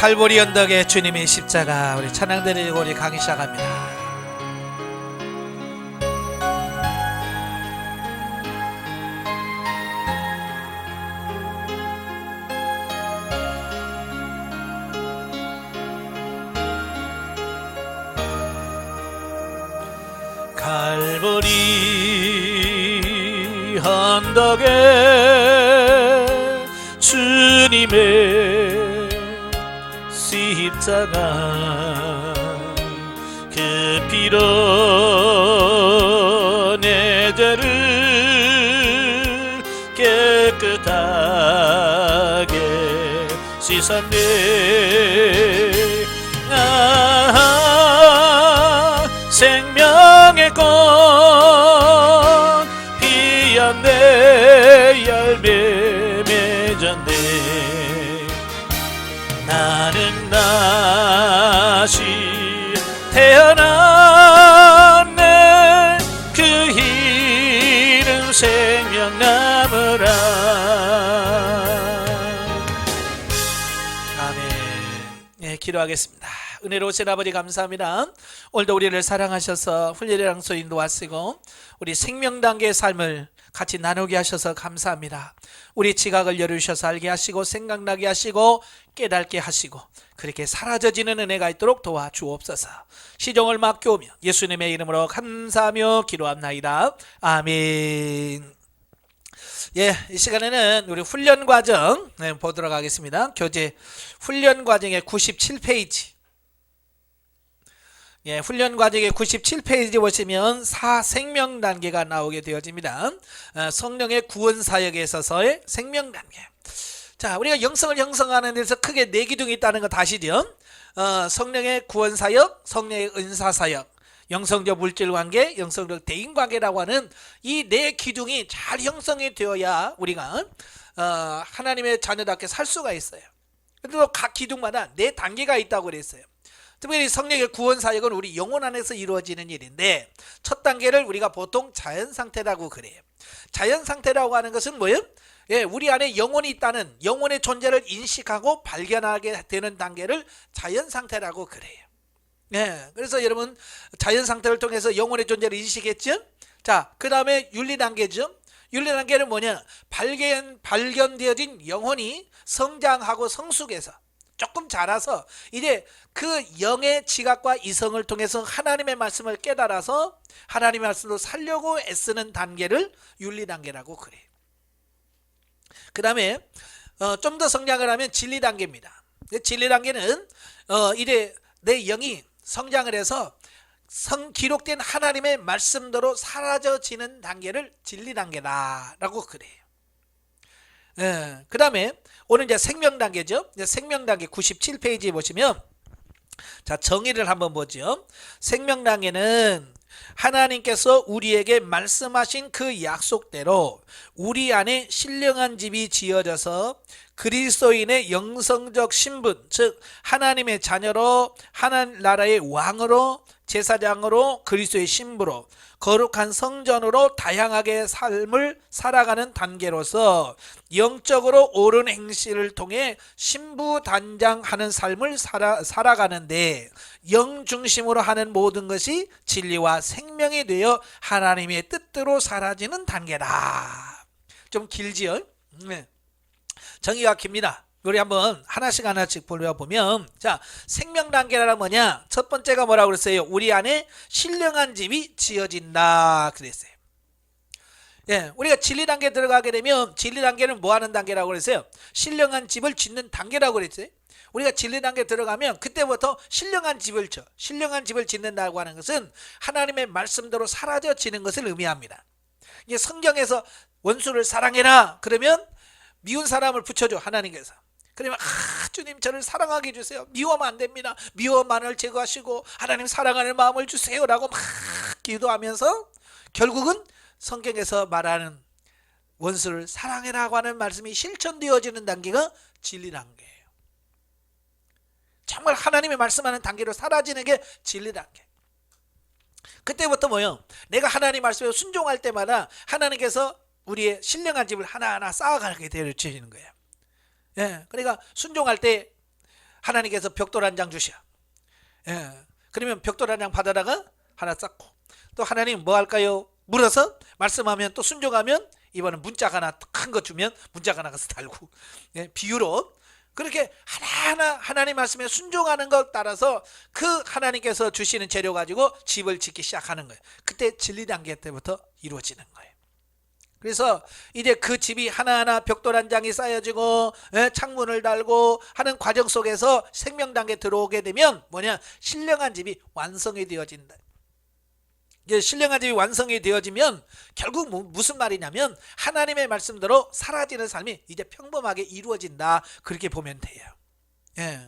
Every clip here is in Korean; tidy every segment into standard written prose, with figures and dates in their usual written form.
칼보리 언덕에 주님의 십자가, 우리 찬양 드리고 우리 강의 시작합니다. 칼보리 언덕에 주님의 십자가, 그 피로 내 죄를 깨끗하게 씻었네. 생명의 꽃 피었네. 열매 맺었네. 나는 다시 태어났네. 그 이름 생명 나무라. 아멘. 네, 기도하겠습니다. 은혜로우신 아버지 감사합니다. 오늘도 우리를 사랑하셔서 훈련의 장소 인도하시고 우리 생명단계의 삶을 같이 나누게 하셔서 감사합니다. 우리 지각을 열어주셔서 알게 하시고 생각나게 하시고 깨닫게 하시고 그렇게 사라져지는 은혜가 있도록 도와주옵소서. 시종을 맡겨오며 예수님의 이름으로 감사하며 기도합나이다. 아멘. 예, 이 시간에는 우리 훈련 과정 보도록 하겠습니다. 교재 훈련 과정의 97페이지. 예, 훈련 과정의 97페이지 보시면 사생명 단계가 나오게 되어집니다. 성령의 구원 사역에 있어서의 생명 단계. 자, 우리가 영성을 형성하는 데서 크게 네 기둥이 있다는 거 아시죠? 성령의 구원 사역, 성령의 은사 사역, 영성적 물질 관계, 영성적 대인 관계라고 하는 이 네 기둥이 잘 형성이 되어야 우리가 하나님의 자녀답게 살 수가 있어요. 그래도 각 기둥마다 네 단계가 있다고 그랬어요. 특별히 성령의 구원 사역은 우리 영혼 안에서 이루어지는 일인데, 첫 단계를 우리가 보통 자연 상태라고 그래요. 자연 상태라고 하는 것은 뭐예요? 예, 우리 안에 영혼이 있다는, 영혼의 존재를 인식하고 발견하게 되는 단계를 자연 상태라고 그래요. 예, 그래서 여러분 자연 상태를 통해서 영혼의 존재를 인식했죠? 자, 그 다음에 윤리 단계죠. 윤리 단계는 뭐냐? 발견되어진 영혼이 성장하고 성숙해서 조금 자라서 이제 그 영의 지각과 이성을 통해서 하나님의 말씀을 깨달아서 하나님의 말씀으로 살려고 애쓰는 단계를 윤리 단계라고 그래요. 그 다음에 좀 더 성장을 하면 진리 단계입니다. 진리 단계는 이제 내 영이 성장을 해서 기록된 하나님의 말씀대로 사라져지는 단계를 진리 단계다라고 그래요. 그 다음에 오늘 이제 생명 단계죠. 생명 단계 97페이지에 보시면, 자, 정의를 한번 보죠. 생명 단계는 하나님께서 우리에게 말씀하신 그 약속대로 우리 안에 신령한 집이 지어져서 그리스도인의 영성적 신분, 즉 하나님의 자녀로, 하나님 나라의 왕으로, 제사장으로, 그리스도의 신부로, 거룩한 성전으로 다양하게 삶을 살아가는 단계로서 영적으로 옳은 행실을 통해 신부단장하는 삶을 살아가는데, 영 중심으로 하는 모든 것이 진리와 생명이 되어 하나님의 뜻대로 사라지는 단계다. 좀 길지요? 네. 정의가 깁니다. 우리 한번 하나씩 보면, 자, 생명 단계라는 뭐냐? 첫 번째가 뭐라고 그랬어요? 우리 안에 신령한 집이 지어진다 그랬어요. 예, 우리가 진리 단계에 들어가게 되면 진리 단계는 뭐 하는 단계라고 그랬어요? 신령한 집을 짓는 단계라고 그랬어요. 우리가 진리 단계에 들어가면 그때부터 신령한 집을 짓는다고 하는 것은 하나님의 말씀대로 사라져지는 것을 의미합니다. 이게 성경에서 원수를 사랑해라 그러면 미운 사람을 붙여줘, 하나님께서. 그러면 주님 저를 사랑하게 해주세요. 미워하면 안 됩니다. 미워만을 제거하시고 하나님 사랑하는 마음을 주세요 라고 막 기도하면서 결국은 성경에서 말하는 원수를 사랑해라고 하는 말씀이 실천되어지는 단계가 진리 단계예요. 정말 하나님의 말씀하는 단계로 사라지는 게 진리 단계. 그때부터 뭐예요? 내가 하나님 말씀에 순종할 때마다 하나님께서 우리의 신령한 집을 하나하나 쌓아가게 되어지는 거예요. 예, 그러니까 순종할 때 하나님께서 벽돌 한 장 주셔. 예. 그러면 벽돌 한 장 받아다가 하나 쌓고, 또 하나님 뭐 할까요? 물어서 말씀하면 또 순종하면 이번엔 문짝 하나 큰 거 주면 문짝 하나 가서 달고, 예, 비유로 그렇게 하나하나 하나님 말씀에 순종하는 것 따라서 그 하나님께서 주시는 재료 가지고 집을 짓기 시작하는 거예요. 그때 진리 단계 때부터 이루어지는 거예요. 그래서 이제 그 집이 하나하나 벽돌 한 장이 쌓여지고, 예, 창문을 달고 하는 과정 속에서 생명 단계 들어오게 되면 뭐냐, 신령한 집이 완성이 되어진다. 이제 신령한 집이 완성이 되어지면 결국 무슨 말이냐면 하나님의 말씀대로 사라지는 삶이 이제 평범하게 이루어진다, 그렇게 보면 돼요. 예.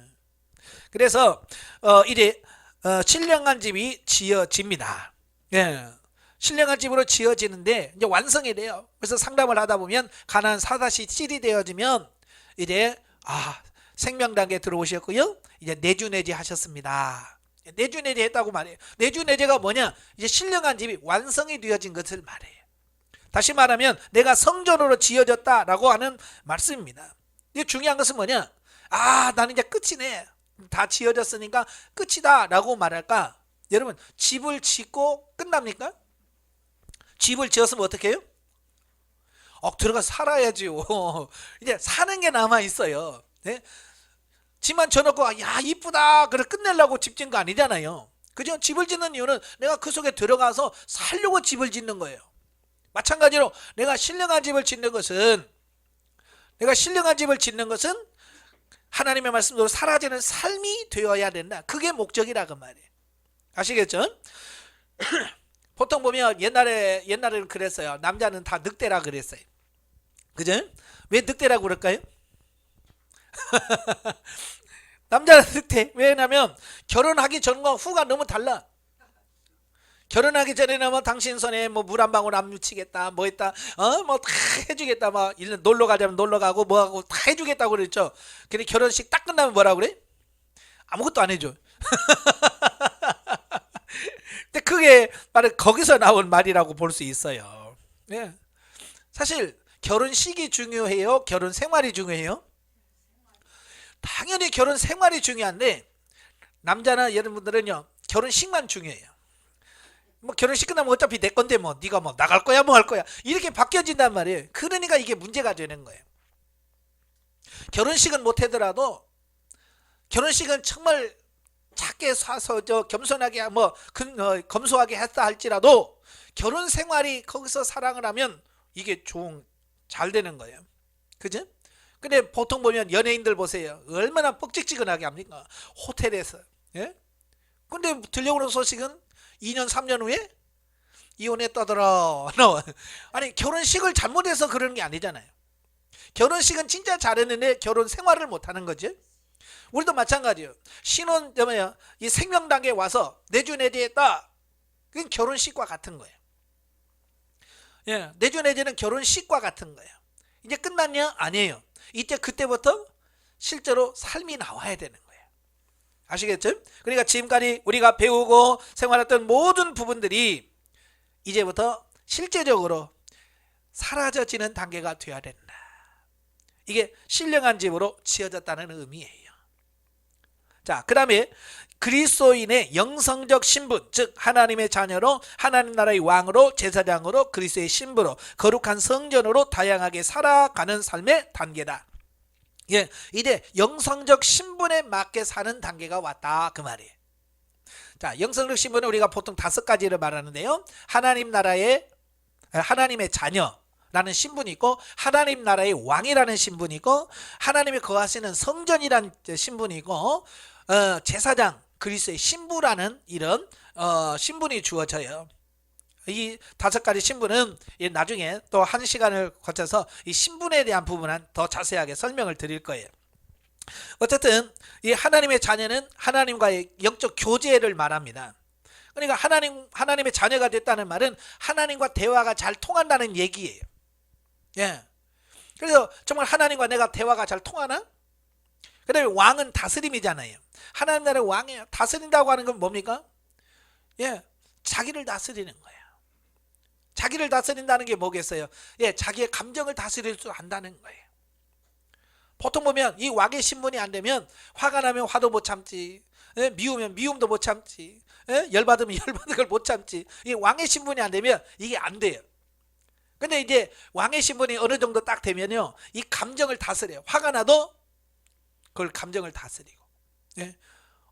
그래서 이제 신령한 집이 지어집니다. 예. 신령한 집으로 지어지는데 이제 완성이 돼요. 그래서 상담을 하다 보면 가나안 4-7이 되어지면 이제 생명 단계에 들어오셨고요. 이제 내주내지 하셨습니다. 내주내지 했다고 말해요. 내주내지가 뭐냐? 이제 신령한 집이 완성이 되어진 것을 말해요. 다시 말하면 내가 성전으로 지어졌다라고 하는 말씀입니다. 이게 중요한 것은 뭐냐? 나는 이제 끝이네. 다 지어졌으니까 끝이다 라고 말할까? 여러분, 집을 짓고 끝납니까? 집을 지었으면 어떻게 해요? 들어가 살아야지요. 이제 사는 게 남아 있어요. 네? 집만 쳐놓고 야 이쁘다 그래 끝내려고 집 짓는 거 아니잖아요. 그죠? 집을 짓는 이유는 내가 그 속에 들어가서 살려고 집을 짓는 거예요. 마찬가지로 내가 신령한 집을 짓는 것은 하나님의 말씀대로 사라지는 삶이 되어야 된다. 그게 목적이라고 말이에요. 아시겠죠? 보통 보면 옛날에는 그랬어요. 남자는 다 늑대라 그랬어요. 그죠? 왜 늑대라고 그럴까요? 남자는 늑대. 왜냐면 결혼하기 전과 후가 너무 달라. 결혼하기 전에는 뭐 당신 손에 뭐 물 한 방울 안 묻히겠다, 뭐 했다, 뭐 다 해주겠다, 막 놀러 가자면 놀러 가고 뭐 하고 다 해주겠다고 그랬죠. 근데 결혼식 딱 끝나면 뭐라고 그래? 아무것도 안 해줘. 근데 그게 바로 거기서 나온 말이라고 볼 수 있어요. 네. 사실 결혼식이 중요해요? 결혼 생활이 중요해요? 당연히 결혼 생활이 중요한데 남자나 여러분들은요 결혼식만 중요해요. 뭐 결혼식 끝나면 어차피 내 건데 뭐 네가 뭐 나갈 거야 뭐 할 거야 이렇게 바뀌어진단 말이에요. 그러니까 이게 문제가 되는 거예요. 결혼식은 못 하더라도 결혼식은 정말 작게 사서 겸손하게 뭐 검소하게 했다 할지라도 결혼 생활이 거기서 사랑을 하면 이게 잘 되는 거예요. 그죠? 근데 보통 보면 연예인들 보세요. 얼마나 뻑찍지근하게 합니까? 호텔에서. 예? 근데 들려오는 소식은 2년 3년 후에 이혼했다더라. 아니 결혼식을 잘못해서 그러는 게 아니잖아요. 결혼식은 진짜 잘했는데 결혼 생활을 못하는 거지. 우리도 마찬가지예요. 신혼 이 생명 단계에 와서 내주내지했다. 그건 결혼식과 같은 거예요. 예, 내주내지는 결혼식과 같은 거예요. 이제 끝났냐? 아니에요. 그때부터 실제로 삶이 나와야 되는 거예요. 아시겠죠? 그러니까 지금까지 우리가 배우고 생활했던 모든 부분들이 이제부터 실제적으로 사라져지는 단계가 되어야 된다. 이게 신령한 집으로 지어졌다는 의미예요. 자, 그 다음에 그리스도인의 영성적 신분, 즉 하나님의 자녀로, 하나님 나라의 왕으로, 제사장으로, 그리스도의 신부로, 거룩한 성전으로 다양하게 살아가는 삶의 단계다. 예, 이제 영성적 신분에 맞게 사는 단계가 왔다 그 말이에요. 자, 영성적 신분은 우리가 보통 5가지를 말하는데요. 하나님의 자녀라는 신분이 있고, 하나님 나라의 왕이라는 신분이 있고, 하나님이 거하시는 성전이라는 신분이 있고, 제사장, 그리스도의 신부라는 이런 신분이 주어져요. 이 5가지 신분은 나중에 또 1시간을 거쳐서 이 신분에 대한 부분은 더 자세하게 설명을 드릴 거예요. 어쨌든 이 하나님의 자녀는 하나님과의 영적 교제를 말합니다. 그러니까 하나님의 자녀가 됐다는 말은 하나님과 대화가 잘 통한다는 얘기예요. 예. 그래서 정말 하나님과 내가 대화가 잘 통하나? 그 다음에 왕은 다스림이잖아요. 하나님 나라의 왕이에요. 다스린다고 하는 건 뭡니까? 예, 자기를 다스리는 거예요. 자기를 다스린다는 게 뭐겠어요? 예, 자기의 감정을 다스릴 줄 안다는 거예요. 보통 보면 이 왕의 신분이 안 되면 화가 나면 화도 못 참지, 예? 미우면 미움도 못 참지, 예? 열받으면 열받은 걸 못 참지. 이 왕의 신분이 안 되면 이게 안 돼요. 근데 이제 왕의 신분이 어느 정도 딱 되면요, 이 감정을 다스려요. 화가 나도 그걸 감정을 다스리고, 예?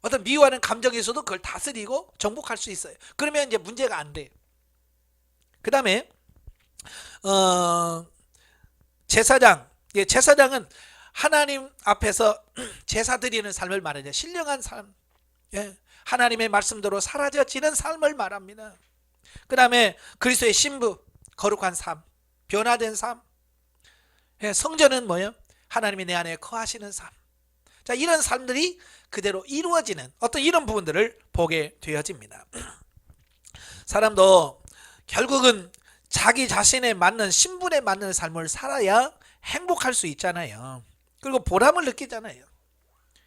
어떤 미워하는 감정이 있어도 그걸 다스리고 정복할 수 있어요. 그러면 이제 문제가 안 돼요. 그 다음에 제사장, 예, 제사장은 하나님 앞에서 제사 드리는 삶을 말하죠. 신령한 삶, 예, 하나님의 말씀대로 사라져지는 삶을 말합니다. 그 다음에 그리스도의 신부, 거룩한 삶, 변화된 삶, 예, 성전은 뭐예요? 하나님이 내 안에 거하시는 삶. 자, 이런 삶들이 그대로 이루어지는 어떤 이런 부분들을 보게 되어집니다. 사람도 결국은 자기 자신에 맞는, 신분에 맞는 삶을 살아야 행복할 수 있잖아요. 그리고 보람을 느끼잖아요.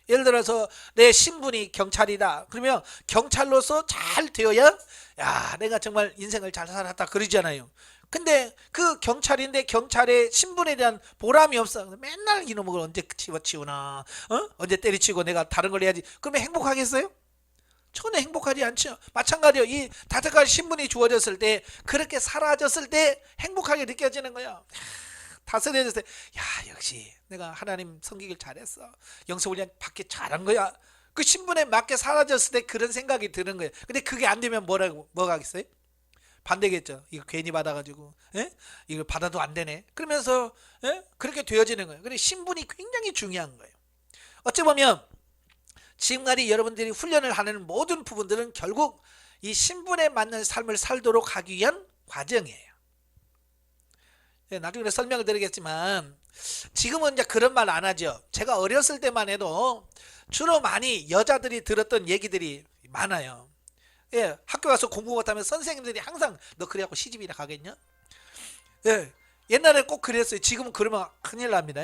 예를 들어서 내 신분이 경찰이다 그러면 경찰로서 잘 되어야, 야, 내가 정말 인생을 잘 살았다 그러잖아요. 근데 그 경찰인데 경찰의 신분에 대한 보람이 없어. 맨날 이놈을 언제 집어치우나, 언제 때리치고 내가 다른 걸 해야지. 그러면 행복하겠어요? 전혀 행복하지 않죠. 마찬가지로 이 다득할 신분이 주어졌을 때, 그렇게 사라졌을 때 행복하게 느껴지는 거야. 다스려졌을 때, 야, 역시 내가 하나님 섬기길 잘했어, 영성훈련 받기 잘한 거야. 그 신분에 맞게 사라졌을 때 그런 생각이 드는 거예요. 근데 그게 안 되면 뭐가 하겠어요? 반대겠죠. 이거 괜히 받아가지고, 예? 이걸 받아도 안 되네 그러면서, 예? 그렇게 되어지는 거예요. 근데 신분이 굉장히 중요한 거예요. 어찌 보면 지금까지 여러분들이 훈련을 하는 모든 부분들은 결국 이 신분에 맞는 삶을 살도록 하기 위한 과정이에요. 예, 나중에 설명을 드리겠지만 지금은 이제 그런 말 안 하죠. 제가 어렸을 때만 해도 주로 많이 여자들이 들었던 얘기들이 많아요. 예, 학교 가서 공부 못하면 선생님들이 항상 너 그래갖고 시집이나 가겠냐? 예, 옛날에 꼭 그랬어요. 지금은 그러면 큰일 납니다.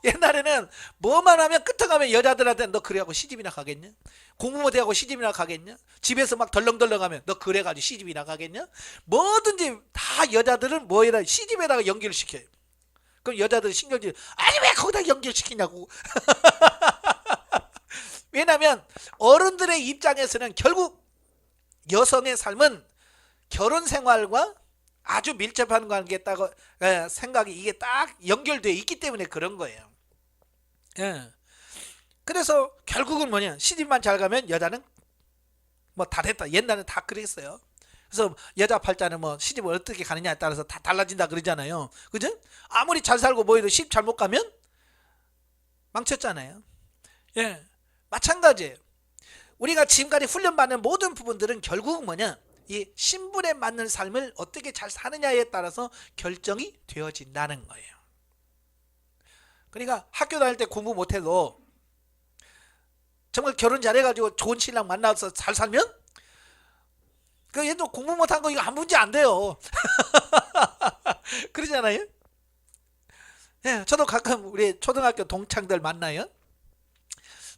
옛날에는 뭐만 하면 끝에 가면 여자들한테 너 그래갖고 시집이나 가겠냐? 공부 못해갖고 시집이나 가겠냐? 집에서 막 덜렁덜렁 하면 너 그래가지고 시집이나 가겠냐? 뭐든지 다 여자들은 뭐에다 시집에다가 연결을 시켜요. 그럼 여자들은 신경질, 아니 왜 거기다 연결시키냐고. 왜냐하면 어른들의 입장에서는 결국 여성의 삶은 결혼 생활과 아주 밀접한 관계다고 생각이 이게 딱 연결되어 있기 때문에 그런 거예요. 예. 그래서 결국은 뭐냐, 시집만 잘 가면 여자는 뭐 다 됐다. 옛날에는 다 그랬어요. 그래서 여자 팔자는 뭐 시집을 어떻게 가느냐에 따라서 다 달라진다 그러잖아요. 그죠? 아무리 잘 살고 뭐해도 시집 잘못 가면 망쳤잖아요. 예. 마찬가지예요. 우리가 지금까지 훈련받는 모든 부분들은 결국 뭐냐, 이 신분에 맞는 삶을 어떻게 잘 사느냐에 따라서 결정이 되어진다는 거예요. 그러니까 학교 다닐 때 공부 못해도 정말 결혼 잘해가지고 좋은 신랑 만나서 잘 살면 그 얘도 공부 못한 거 이거 아무 문제 안 돼요. 그러잖아요. 예, 저도 가끔 우리 초등학교 동창들 만나요.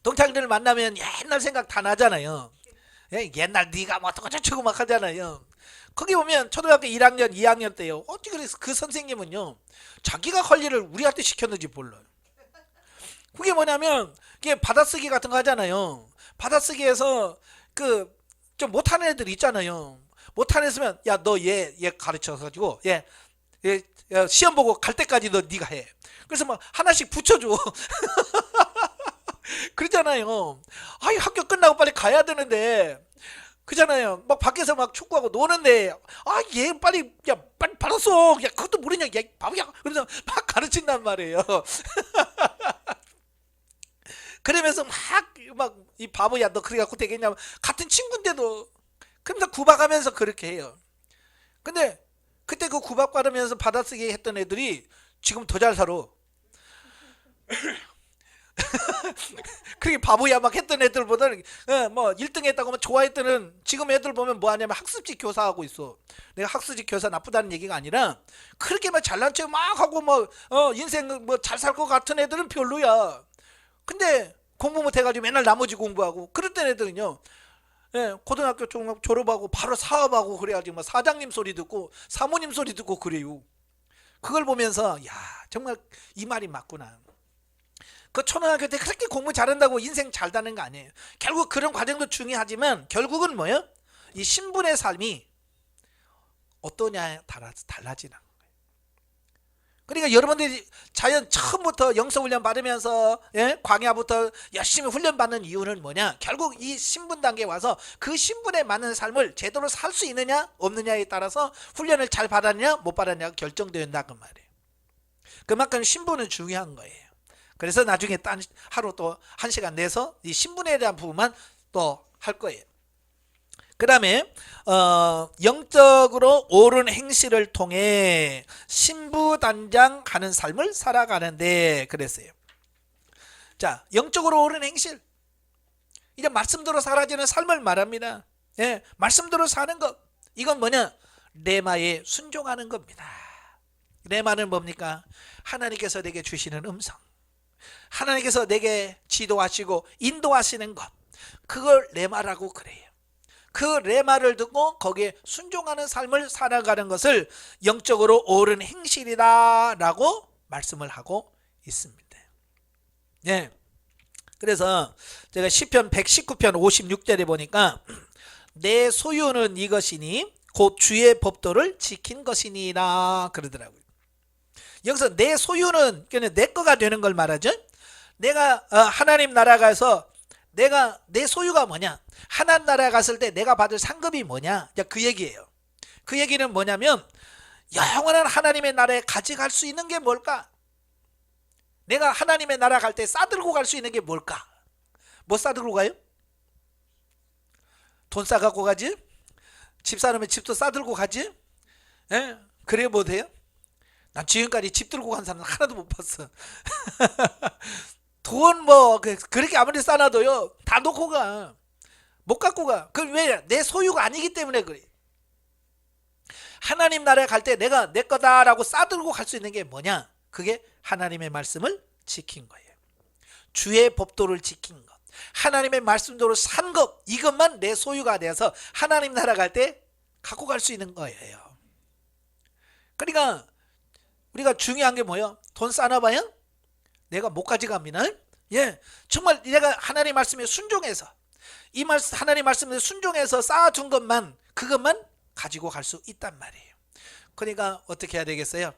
동창들을 만나면 옛날 생각 다 나잖아요. 예, 옛날 네가 뭐 어쩌고 막 하잖아요. 거기 보면 초등학교 1학년 2학년 때요, 어떻게 그래서 그 선생님은요 자기가 할 일을 우리한테 시켰는지 몰라요. 그게 뭐냐면 그게 받아쓰기 같은 거 하잖아요. 받아쓰기에서 그 좀 못하는 애들 있잖아요. 못하는 애쓰면 야 너 얘 가르쳐가지고 얘 시험 보고 갈 때까지 너 네가 해. 그래서 막 하나씩 붙여줘. 그러잖아요. 아이 학교 끝나고 빨리 가야 되는데, 그잖아요. 막 밖에서 막 축구하고 노는데 아 얘 빨리 빨리 받았어. 야 그것도 모르냐, 야 바보야. 그래서 막 가르친단 말이에요. 그러면서 막 이 바보야 너 그래 갖고 되겠냐, 같은 친구인데도 그러면서 구박하면서 그렇게 해요. 근데 그때 그 구박 받으면서 받아쓰기 했던 애들이 지금 더 잘 살아. 그렇게 바보야 막 했던 애들보다는 뭐 1등 했다고 하면 좋아했던, 지금 애들 보면 뭐 하냐면 학습지 교사하고 있어. 내가 학습지 교사 나쁘다는 얘기가 아니라 그렇게 막 잘난 척 막 하고 뭐 인생 뭐 잘 살 것 같은 애들은 별로야. 근데 공부 못해가지고 맨날 나머지 공부하고 그랬던 애들은요, 예, 고등학교 졸업하고 바로 사업하고 그래가지고 뭐 사장님 소리 듣고 사모님 소리 듣고 그래요. 그걸 보면서 야 정말 이 말이 맞구나. 그 초등학교 때 그렇게 공부 잘한다고 인생 잘 다는 거 아니에요. 결국 그런 과정도 중요하지만 결국은 뭐예요? 이 신분의 삶이 어떠냐에 따라서 달라지는 거예요. 그러니까 여러분들이 자연 처음부터 영성훈련 받으면서 광야부터 열심히 훈련받는 이유는 뭐냐? 결국 이 신분 단계에 와서 그 신분에 맞는 삶을 제대로 살 수 있느냐 없느냐에 따라서 훈련을 잘 받았냐 못 받았냐가 결정된다 그 말이에요. 그만큼 신분은 중요한 거예요. 그래서 나중에 딴 하루 또 1시간 내서 이 신분에 대한 부분만 또 할 거예요. 그 다음에 영적으로 옳은 행실을 통해 신부단장하는 삶을 살아가는데 그랬어요. 자, 영적으로 옳은 행실, 이제 말씀대로 사라지는 삶을 말합니다. 예, 말씀대로 사는 것, 이건 뭐냐? 레마에 순종하는 겁니다. 레마는 뭡니까? 하나님께서 내게 주시는 음성, 하나님께서 내게 지도하시고 인도하시는 것, 그걸 레마라고 그래요. 그 레마를 듣고 거기에 순종하는 삶을 살아가는 것을 영적으로 옳은 행실이다 라고 말씀을 하고 있습니다. 네. 그래서 제가 시편 119편 56절에 보니까 내 소유는 이것이니 곧 주의 법도를 지킨 것이니라 그러더라고요. 여기서 내 소유는 그냥 내 거가 되는 걸 말하죠. 내가 하나님 나라 가서 내가 내 소유가 뭐냐? 하나님 나라에 갔을 때 내가 받을 상급이 뭐냐? 그 얘기예요. 그 얘기는 뭐냐면 영원한 하나님의 나라에 가져갈 수 있는 게 뭘까? 내가 하나님의 나라 갈 때 싸들고 갈 수 있는 게 뭘까? 뭐 싸들고 가요? 돈 싸갖고 가지? 집 사놓으면 집도 싸들고 가지? 예? 그래 못해요? 난 지금까지 집 들고 간 사람 하나도 못 봤어. 돈 뭐 그렇게 아무리 싸놔도요 다 놓고 가. 못 갖고 가. 그 왜? 내 소유가 아니기 때문에 그래. 하나님 나라에 갈 때 내가 내 거다라고 싸들고 갈 수 있는 게 뭐냐? 그게 하나님의 말씀을 지킨 거예요. 주의 법도를 지킨 것, 하나님의 말씀대로 산 것, 이것만 내 소유가 돼서 하나님 나라 갈 때 갖고 갈 수 있는 거예요. 그러니까 우리가 중요한 게 뭐예요? 돈 싸놔봐요? 내가 못 가져갑니다. 예, 정말 내가 하나님 말씀에 순종해서 이 말씀 하나님 말씀에 순종해서 쌓아둔 것만 그것만 가지고 갈 수 있단 말이에요. 그러니까 어떻게 해야 되겠어요?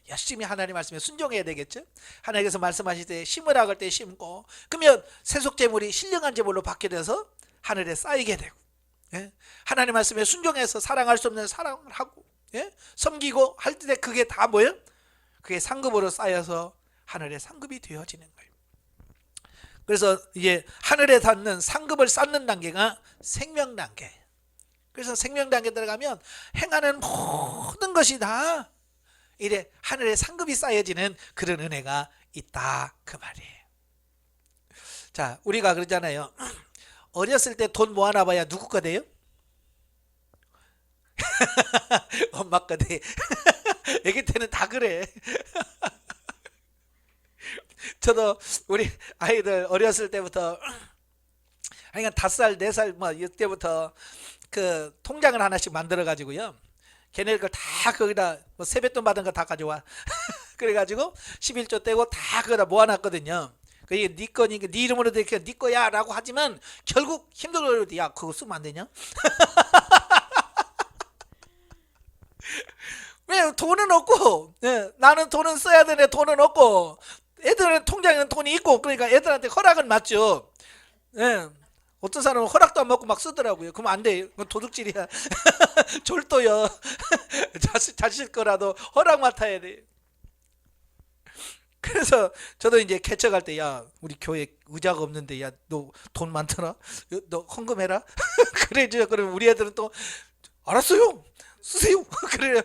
열심히 하나님 말씀에 순종해야 되겠죠. 하나님께서 말씀하실 때 심으라 할 때 심고, 그러면 세속 재물이 신령한 재물로 받게 돼서 하늘에 쌓이게 되고, 예? 하나님 말씀에 순종해서 사랑할 수 없는 사랑을 하고, 예? 섬기고 할 때 그게 다 뭐예요? 그게 상급으로 쌓여서 하늘의 상급이 되어지는 거예요. 그래서 이제 하늘에 닿는 상급을 쌓는 단계가 생명 단계. 그래서 생명 단계 들어가면 행하는 모든 것이 다 이래 하늘의 상급이 쌓여지는 그런 은혜가 있다 그 말이에요. 자, 우리가 그러잖아요. 어렸을 때 돈 모아놔봐야 누구 거 돼요? 엄마 거 돼. 애기 때는 다 그래. 저도 우리 아이들 어렸을 때부터, 그러니까 5살, 4살 뭐 이때부터 그 통장을 하나씩 만들어 가지고요. 걔네 걸 다 거기다 뭐 세뱃돈 받은 거 다 가져와. 그래가지고 11조 떼고 다 거기다 모아놨거든요. 그게 네 거니까 네 이름으로 돼, 네 거야라고 하지만 결국 힘들어도 야 그거 쓰면 안 되냐? 왜 돈은 없고, 예, 나는 돈은 써야 되는데 돈은 없고, 애들은 통장에는 돈이 있고, 그러니까 애들한테 허락은 맞죠. 예. 어떤 사람은 허락도 안 받고 막 쓰더라고요. 그러면 안 돼. 그건 도둑질이야. 졸도요. 자식 거라도 허락 맡아야 돼. 그래서 저도 이제 개척할 때, 야, 우리 교회 의자가 없는데, 야, 너 돈 많더라? 너 헌금해라? 그래죠. 그러면 우리 애들은 또, 알았어요. 쓰세요. 그래요.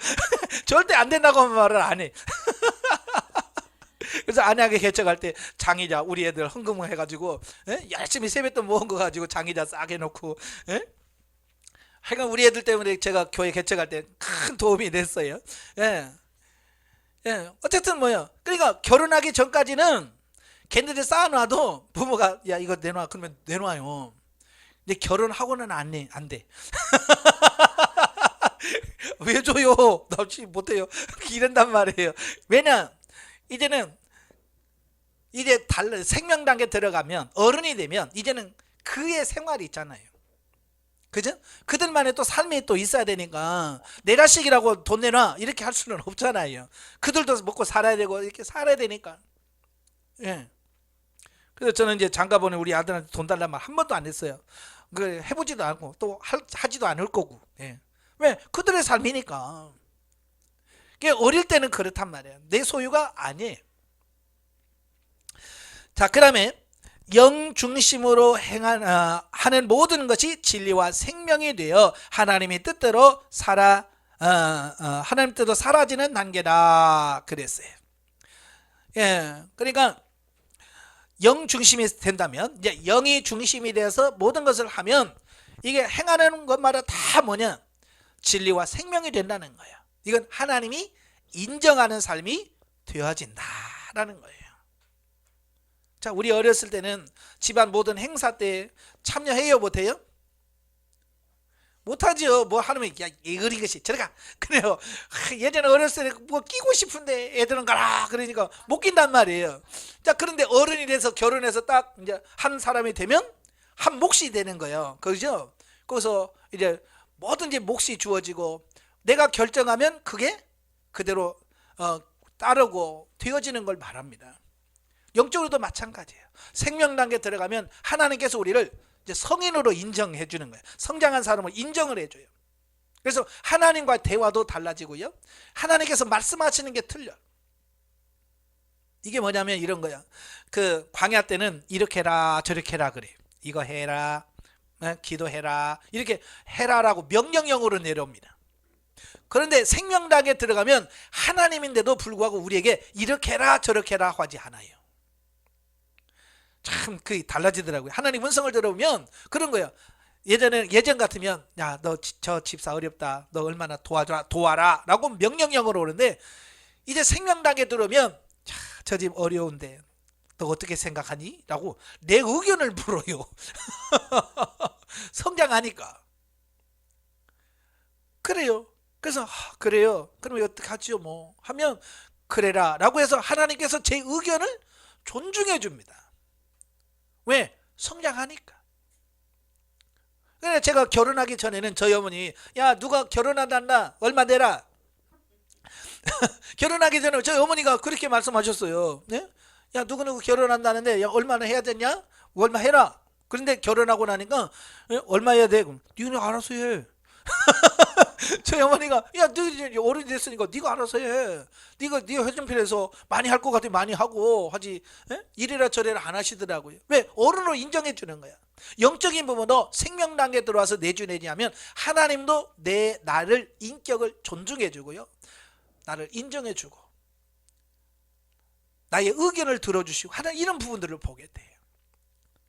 절대 안 된다고 하면 말을 안 해. 그래서 안양에 개척할 때 장의자 우리 애들 헌금을 해가지고, 예? 열심히 세뱃돈 모은 거 가지고 장의자 싸게 해놓고, 예? 하여간 우리 애들 때문에 제가 교회 개척할 때 큰 도움이 됐어요. 예. 예. 어쨌든 뭐요. 그러니까 결혼하기 전까지는 걔네들 쌓아놔도 부모가 야 이거 내놔 그러면 내놔요. 근데 결혼하고는 안 돼. 왜 줘요? 나 지금 못해요. 이런단 말이에요. 왜냐? 이제는 이제 생명 단계 들어가면 어른이 되면 이제는 그의 생활이 있잖아요. 그죠? 그들만의 또 삶이 또 있어야 되니까 내 자식이라고 돈 내놔 이렇게 할 수는 없잖아요. 그들도 먹고 살아야 되고 이렇게 살아야 되니까. 예. 그래서 저는 이제 장가보내 우리 아들한테 돈 달라는 말 한 번도 안 했어요. 그 해보지도 않고 또 하지도 않을 거고. 예. 왜? 그들의 삶이니까. 어릴 때는 그렇단 말이에요. 내 소유가 아니에요. 자, 그 다음에 영 중심으로 하는 모든 것이 진리와 생명이 되어 하나님의 뜻대로 하나님 뜻대로 사라지는 단계다 그랬어요. 예, 그러니까 영 중심이 된다면 이제 영이 중심이 되어서 모든 것을 하면 이게 행하는 것마다 다 뭐냐? 진리와 생명이 된다는 거예요. 이건 하나님이 인정하는 삶이 되어진다라는 거예요. 자, 우리 어렸을 때는 집안 모든 행사 때 참여해요, 못해요? 못하죠. 뭐 하면 야, 이 어린 것이 저리가. 그래요. 예전에 어렸을 때 뭐 끼고 싶은데 애들은 가라 그러니까 못 낀단 말이에요. 자, 그런데 어른이 돼서 결혼해서 딱 이제 한 사람이 되면 한 몫이 되는 거예요. 그죠? 거기서 이제 뭐든지 몫이 주어지고 내가 결정하면 그게 그대로 따르고 되어지는 걸 말합니다. 영적으로도 마찬가지예요. 생명 단계 들어가면 하나님께서 우리를 이제 성인으로 인정해 주는 거예요. 성장한 사람을 인정을 해줘요. 그래서 하나님과의 대화도 달라지고요. 하나님께서 말씀하시는 게 틀려. 이게 뭐냐면 이런 거야. 그 광야 때는 이렇게 해라 저렇게 해라 그래. 이거 해라, 기도해라 이렇게 해라라고 명령형으로 내려옵니다. 그런데 생명 단계에 들어가면 하나님인데도 불구하고 우리에게 이렇게 해라 저렇게 해라 하지 않아요. 참 그 달라지더라고요. 하나님 음성을 들어오면 그런 거예요. 예전 같으면 야, 너 저 집사 어렵다. 너 얼마나 도와라 라고 명령형으로 오는데 이제 생명 단계에 들어오면 저 집 어려운데 너 어떻게 생각하니? 라고 내 의견을 물어요. 성장하니까. 그래요. 그래서 그래요. 그럼 어떻게 하지요? 뭐 하면 그래라 라고 해서 하나님께서 제 의견을 존중해 줍니다. 왜? 성장하니까. 그래 제가 결혼하기 전에는 저희 어머니 야 누가 결혼한다 얼마 내라. 결혼하기 전에 저희 어머니가 그렇게 말씀하셨어요. 네? 야 누구누구 결혼한다는데 야 얼마나 해야 되냐? 얼마 해라. 그런데 결혼하고 나니까 얼마 해야 돼? 그럼 니네 알아서 해. 저희 어머니가 야 너희 어른이 됐으니까 네가 알아서 해. 네가 회전필에서 많이 할 것 같으면 많이 하고 하지. 이래라 저래라 안 하시더라고요. 왜? 어른으로 인정해 주는 거야. 영적인 부분도 생명 단계에 들어와서 내주내냐면 하나님도 나를 인격을 존중해 주고요. 나를 인정해 주고 나의 의견을 들어주시고 하는 이런 부분들을 보게 돼요.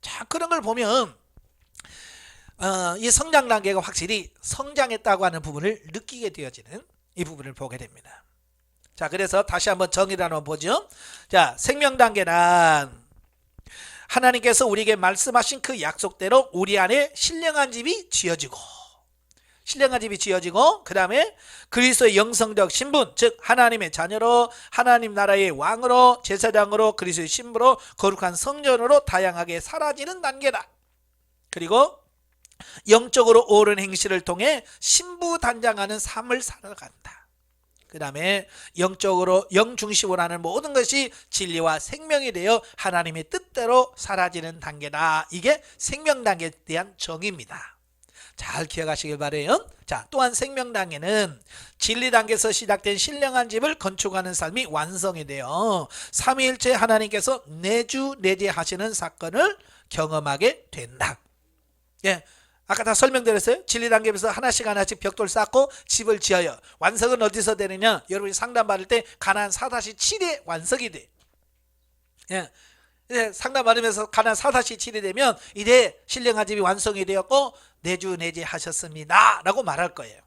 자, 그런 걸 보면 이 성장 단계가 확실히 성장했다고 하는 부분을 느끼게 되어지는 이 부분을 보게 됩니다. 자, 그래서 다시 한번 정의를 한번 보죠. 자, 생명 단계란 하나님께서 우리에게 말씀하신 그 약속대로 우리 안에 신령한 집이 지어지고 그 다음에 그리스도의 영성적 신분, 즉 하나님의 자녀로 하나님 나라의 왕으로 제사장으로 그리스도의 신부로 거룩한 성전으로 다양하게 사라지는 단계다. 그리고 영적으로 옳은 행실을 통해 신부단장하는 삶을 살아간다. 그 다음에 영적으로 영중심으로 하는 모든 것이 진리와 생명이 되어 하나님의 뜻대로 사라지는 단계다. 이게 생명 단계에 대한 정의입니다. 잘 기억하시길 바래요. 자, 또한 생명 단계는 진리 단계에서 시작된 신령한 집을 건축하는 삶이 완성이 되어 삼위일체 하나님께서 내주내제하시는 사건을 경험하게 된다. 예. 아까 다 설명드렸어요. 진리 단계에서 하나씩 벽돌 쌓고 집을 지어요. 완성은 어디서 되느냐? 여러분이 상담 받을 때 가나안 4-7에 완성이 돼. 예. 상담 받으면서 가나안 4-7이 되면 이제 신령한 집이 완성이 되었고 내주내제 하셨습니다 라고 말할 거예요.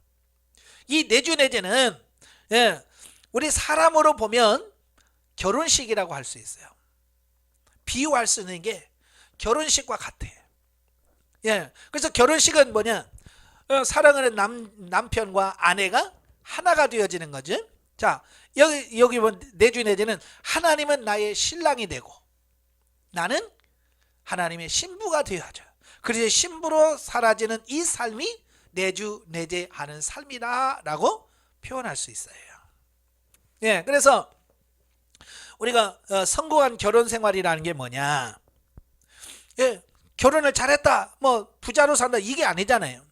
이 내주내제는 우리 사람으로 보면 결혼식이라고 할 수 있어요. 비유할 수 있는 게 결혼식과 같아요. 그래서 결혼식은 뭐냐? 사랑하는 남편과 아내가 하나가 되어지는 거죠. 자, 여기 내주내제는 하나님은 나의 신랑이 되고 나는 하나님의 신부가 되어야죠. 그래서 신부로 사라지는 이 삶이 내주내제하는 삶이다라고 표현할 수 있어요. 예, 그래서 우리가 성공한 결혼 생활이라는 게 뭐냐? 예, 결혼을 잘했다, 뭐 부자로 산다 이게 아니잖아요.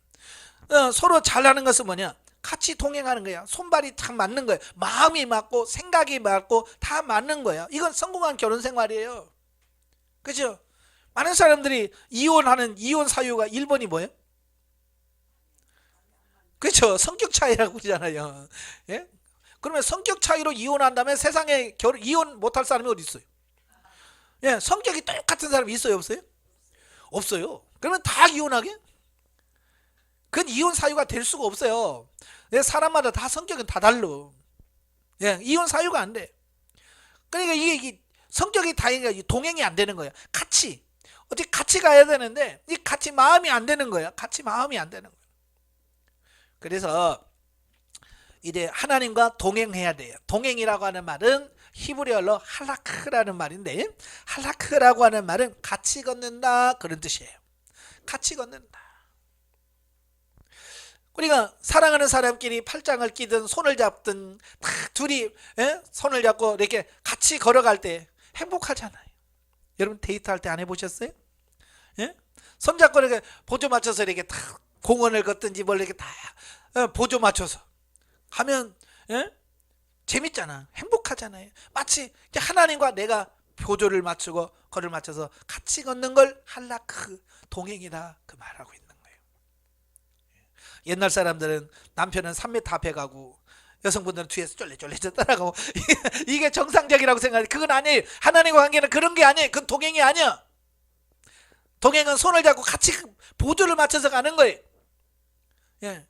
서로 잘하는 것은 뭐냐? 같이 동행하는 거야. 손발이 딱 맞는 거예요. 마음이 맞고 생각이 맞고 다 맞는 거야. 이건 성공한 결혼 생활이에요. 그죠? 많은 사람들이 이혼 사유가 1번이 뭐예요? 그렇죠. 성격 차이라고 그러잖아요. 예? 그러면 성격 차이로 이혼한다면 세상에 이혼 못할 사람이 어디 있어요? 예, 성격이 똑같은 사람이 있어요, 없어요? 없어요. 그러면 다 이혼하게? 그건 이혼 사유가 될 수가 없어요. 사람마다 다 성격은 다 달라. 예, 이혼 사유가 안 돼. 그러니까 이게 성격이 다르니까 동행이 안 되는 거야. 어떻게 같이 가야 되는데 이 같이 마음이 안 되는 거야. 같이 마음이 안 되는 거야. 그래서 이제 하나님과 동행해야 돼요. 동행이라고 하는 말은 히브리어로 할라크라는 말인데, 할라크라고 하는 말은 같이 걷는다 그런 뜻이에요. 같이 걷는다. 우리가 사랑하는 사람끼리 팔짱을 끼든 손을 잡든 다 둘이 손을 잡고 이렇게 같이 걸어갈 때 행복하잖아요. 여러분 데이트할 때 안 해보셨어요? 예? 손잡고 이렇게 보조 맞춰서 이렇게 다 공원을 걷든지 뭘 이렇게 다 보조 맞춰서 하면 재밌잖아. 행복하잖아요. 마치 하나님과 내가 보조를 맞추고 거를 맞춰서 같이 걷는 걸 할라크, 동행이다 그 말하고 있는 거예요. 옛날 사람들은 남편은 3m 앞에 가고 여성분들은 뒤에서 쫄래쫄래 따라가고 이게 정상적이라고 생각해. 그건 아니에요. 하나님과 관계는 그런 게 아니에요. 그건 동행이 아니야. 동행은 손을 잡고 같이 보조를 맞춰서 가는 거예요. 예.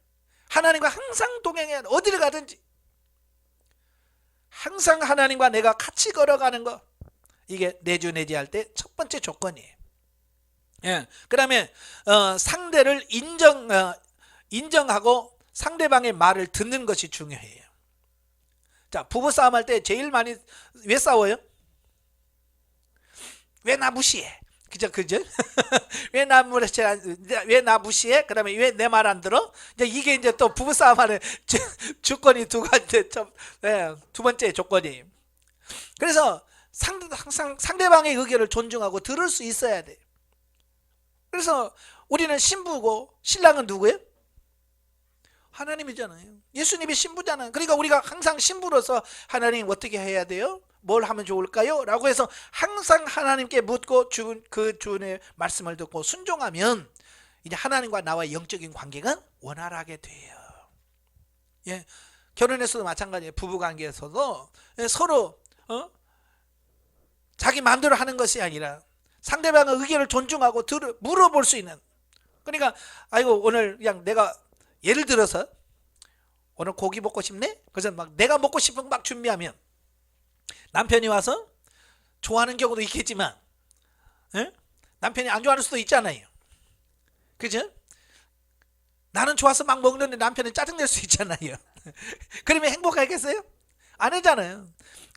하나님과 항상 동행해야 돼. 어디를 가든지 항상 하나님과 내가 같이 걸어가는 거, 이게 내주내지할 때 첫 번째 조건이에요. 예. 그 다음에 상대를 인정하고 상대방의 말을 듣는 것이 중요해요. 자, 부부싸움 할 때 제일 많이 왜 싸워요? 왜 나 무시해? 그죠? 왜 나 무시해? 그 다음에 왜 내 말 안 들어? 이게 이제 또 부부싸움 하는 조건이 두 번째 조건이. 그래서 항상 상대방의 의견을 존중하고 들을 수 있어야 돼. 그래서 우리는 신부고 신랑은 누구예요? 하나님이잖아요. 예수님이 신부잖아요. 그러니까 우리가 항상 신부로서 하나님 어떻게 해야 돼요? 뭘 하면 좋을까요? 라고 해서 항상 하나님께 묻고 그 주의 말씀을 듣고 순종하면 이제 하나님과 나와의 영적인 관계가 원활하게 돼요. 예, 결혼에서도 마찬가지예요. 부부관계에서도 서로 자기 마음대로 하는 것이 아니라 상대방의 의견을 존중하고 물어볼 수 있는. 그러니까 아이고 오늘 그냥 내가 예를 들어서 오늘 고기 먹고 싶네? 그래서 막 내가 먹고 싶은 거 막 준비하면 남편이 와서 좋아하는 경우도 있겠지만 남편이 안 좋아하는 수도 있잖아요. 그죠? 나는 좋아서 막 먹는데 남편은 짜증낼 수 있잖아요. 그러면 행복하겠어요? 아니잖아요.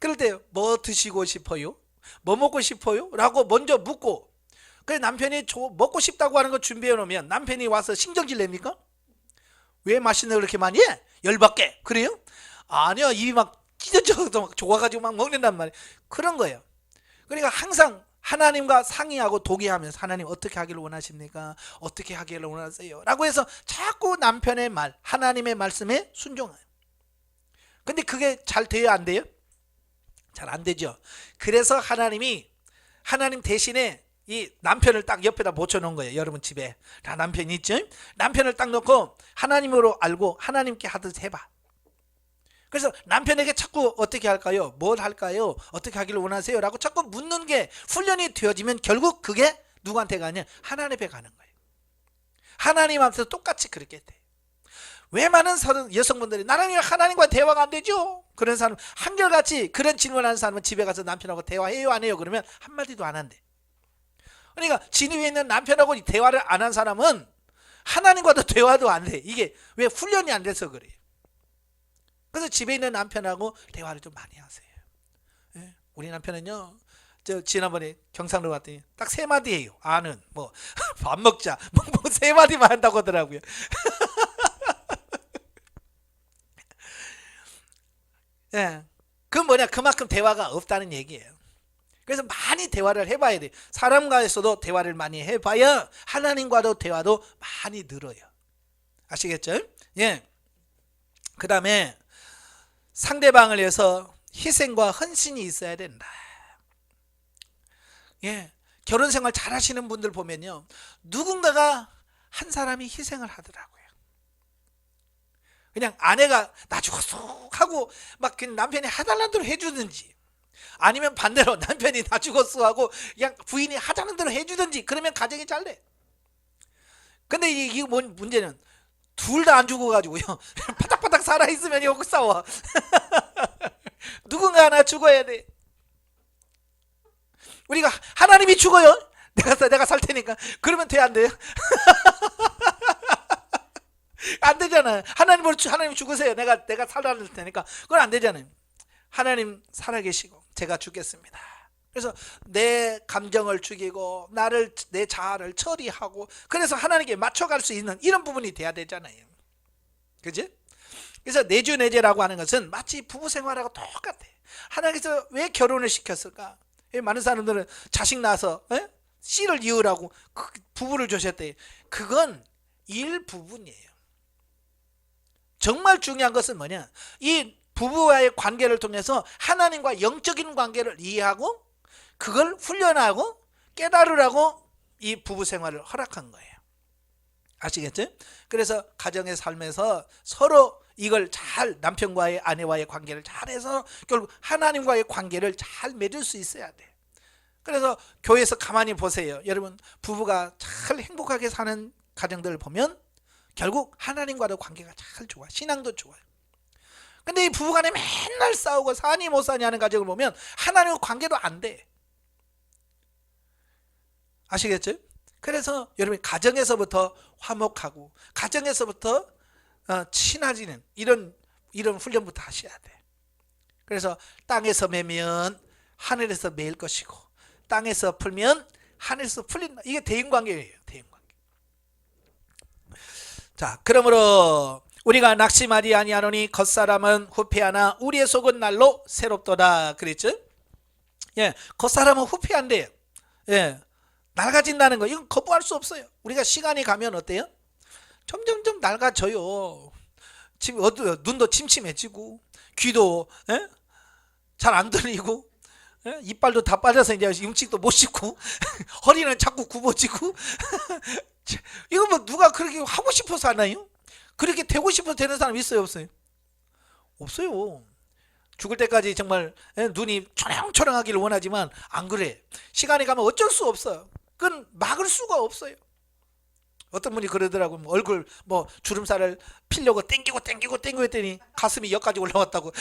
그럴 때 뭐 드시고 싶어요? 뭐 먹고 싶어요? 라고 먼저 묻고, 그래 남편이 먹고 싶다고 하는 거 준비해 놓으면 남편이 와서 신경질 냅니까? 왜 맛있는 거 그렇게 많이 해? 열받게. 그래요? 아니요. 입이 막 찢어져서 막 좋아가지고 막 먹는단 말이에요. 그런 거예요. 그러니까 항상 하나님과 상의하고 동의하면서 하나님 어떻게 하기를 원하십니까? 어떻게 하기를 원하세요? 라고 해서 자꾸 남편의 말, 하나님의 말씀에 순종해요. 근데 그게 잘 돼요? 안 돼요? 잘 안 되죠. 그래서 하나님 대신에 이 남편을 딱 옆에다 붙여놓은 거예요. 여러분 집에 다 남편이 있죠? 남편을 딱 놓고 하나님으로 알고 하나님께 하듯 해봐. 그래서 남편에게 자꾸 어떻게 할까요? 뭘 할까요? 어떻게 하기를 원하세요? 라고 자꾸 묻는 게 훈련이 되어지면 결국 그게 누구한테 가냐? 하나님 앞에 가는 거예요. 하나님한테도 똑같이 그렇게 돼. 왜 많은 여성분들이 나는 하나님과 대화가 안 되죠? 그런 사람, 한결같이 그런 질문하는 사람은 집에 가서 남편하고 대화해요? 안 해요? 그러면 한마디도 안 한대. 그러니까 진위에 있는 남편하고 대화를 안 한 사람은 하나님과도 대화도 안 돼. 이게 왜 훈련이 안 돼서 그래요. 그래서 집에 있는 남편하고 대화를 좀 많이 하세요. 예? 우리 남편은요, 저 지난번에 경상도 갔더니 딱 세 마디예요. 아는 뭐 밥 먹자 뭐 세 마디만 한다고 하더라고요. 예, 그 뭐냐, 그만큼 대화가 없다는 얘기예요. 그래서 많이 대화를 해봐야 돼. 사람과에서도 대화를 많이 해봐야 하나님과도 대화도 많이 늘어요. 아시겠죠? 예. 그 다음에 상대방을 위해서 희생과 헌신이 있어야 된다. 예. 결혼 생활 잘 하시는 분들 보면요, 누군가가 한 사람이 희생을 하더라고요. 그냥 아내가 나 죽었어 하고 막 그냥 남편이 해달라는 대로 해주든지, 아니면 반대로 남편이 나 죽었어 하고 그냥 부인이 하자는 대로 해주든지, 그러면 가정이 잘 돼. 근데 이게 뭔 문제는 둘 다 안 죽어가지고요 바닥바닥 살아있으면 여기 싸워. 누군가 하나 죽어야 돼. 우리가 하나님이 죽어요, 내가 살 테니까, 그러면 돼, 안 돼요? 안 되잖아요. 하나님 죽으세요, 내가 살아날 테니까. 그건 안 되잖아요. 하나님 살아계시고 제가 죽겠습니다. 그래서 내 감정을 죽이고 내 자아를 처리하고, 그래서 하나님께 맞춰갈 수 있는 이런 부분이 돼야 되잖아요. 그지? 그래서 내주내제라고 하는 것은 마치 부부 생활하고 똑같아. 하나님께서 왜 결혼을 시켰을까? 많은 사람들은 자식 낳아서 씨를 이으라고 부부를 주셨대. 그건 일부분이에요. 정말 중요한 것은 뭐냐, 이 부부와의 관계를 통해서 하나님과 영적인 관계를 이해하고 그걸 훈련하고 깨달으라고 이 부부 생활을 허락한 거예요. 아시겠죠? 그래서 가정의 삶에서 서로 이걸 잘, 남편과의 아내와의 관계를 잘해서 결국 하나님과의 관계를 잘 맺을 수 있어야 돼. 그래서 교회에서 가만히 보세요. 여러분, 부부가 잘 행복하게 사는 가정들을 보면 결국 하나님과도 관계가 잘 좋아, 신앙도 좋아요. 근데 이 부부간에 맨날 싸우고 사니 못 사니 하는 가정을 보면 하나님과 관계도 안 돼. 아시겠죠? 그래서 여러분, 가정에서부터 화목하고 가정에서부터 친해지는 이런 훈련부터 하셔야 돼. 그래서 땅에서 매면 하늘에서 매일 것이고, 땅에서 풀면 하늘에서 풀린다. 이게 대인관계예요. 대인관계. 자, 그러므로 우리가 낙심하지 아니하노니 겉사람은 후패하나 우리의 속은 날로 새롭도다 그랬죠? 예, 겉사람은 후패한대요. 예, 낡아진다는 거, 이건 거부할 수 없어요. 우리가 시간이 가면 어때요? 점점점 낡아져요. 눈도 침침해지고, 귀도 잘 안 들리고, 이빨도 다 빠져서 이제 음식도 못 씹고, 허리는 자꾸 굽어지고. 이거 뭐 누가 그렇게 하고 싶어서 하나요? 그렇게 되고 싶어서 되는 사람 있어요, 없어요? 없어요. 죽을 때까지 정말 눈이 초롱초롱하기를 원하지만 안 그래. 시간이 가면 어쩔 수 없어요. 그건 막을 수가 없어요. 어떤 분이 그러더라고. 얼굴 주름살을 피려고 땡기고 했더니 가슴이 여기까지 올라왔다고.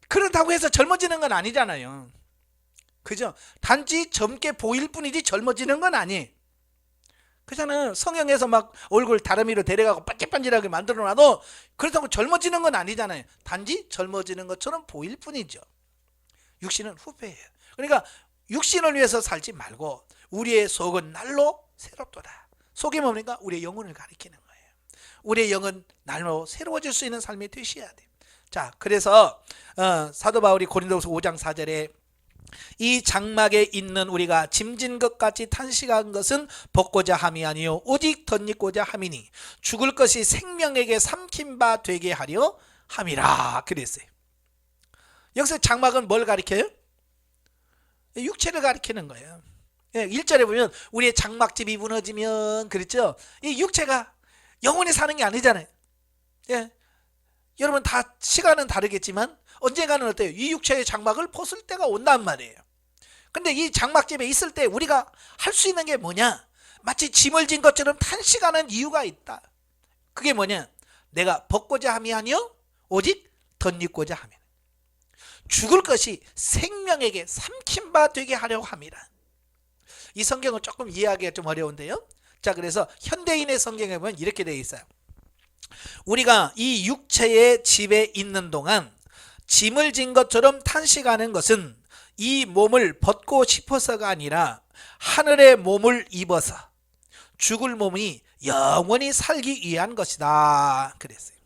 그렇다고 해서 젊어지는 건 아니잖아요. 그죠? 단지 젊게 보일 뿐이지 젊어지는 건 아니에요. 그잖아요. 성형해서 막 얼굴 다리미로 데려가고 반질반질하게 만들어놔도 그렇다고 젊어지는 건 아니잖아요. 단지 젊어지는 것처럼 보일 뿐이죠. 육신은 후패예요. 그러니까 육신을 위해서 살지 말고 우리의 속은 날로 새롭도다. 속이 뭡니까? 우리의 영혼을 가리키는 거예요. 우리의 영은 날로 새로워질 수 있는 삶이 되셔야 돼요. 자, 그래서 사도 바울이 고린도후서 5장 4절에 이 장막에 있는 우리가 짐진 것 같이 탄식한 것은 벗고자 함이 아니요 오직 덧입고자 함이니 죽을 것이 생명에게 삼킨 바 되게 하려 함이라 그랬어요. 여기서 장막은 뭘 가리켜요? 육체를 가리키는 거예요. 1절에 보면 우리의 장막집이 무너지면, 그랬죠? 이 육체가 영원히 사는 게 아니잖아요. 여러분, 다 시간은 다르겠지만 언젠가는 어때요? 이 육체의 장막을 벗을 때가 온단 말이에요. 근데 이 장막집에 있을 때 우리가 할 수 있는 게 뭐냐? 마치 짐을 진 것처럼 탄식하는 이유가 있다. 그게 뭐냐? 내가 벗고자 함이 아니요 오직 덧입고자 함이라. 죽을 것이 생명에게 삼킨 바 되게 하려고 함이라. 이 성경을 조금 이해하기가 좀 어려운데요. 자, 그래서 현대인의 성경에 보면 이렇게 되어 있어요. 우리가 이 육체의 집에 있는 동안 짐을 진 것처럼 탄식하는 것은 이 몸을 벗고 싶어서가 아니라 하늘의 몸을 입어서 죽을 몸이 영원히 살기 위한 것이다 그랬어요.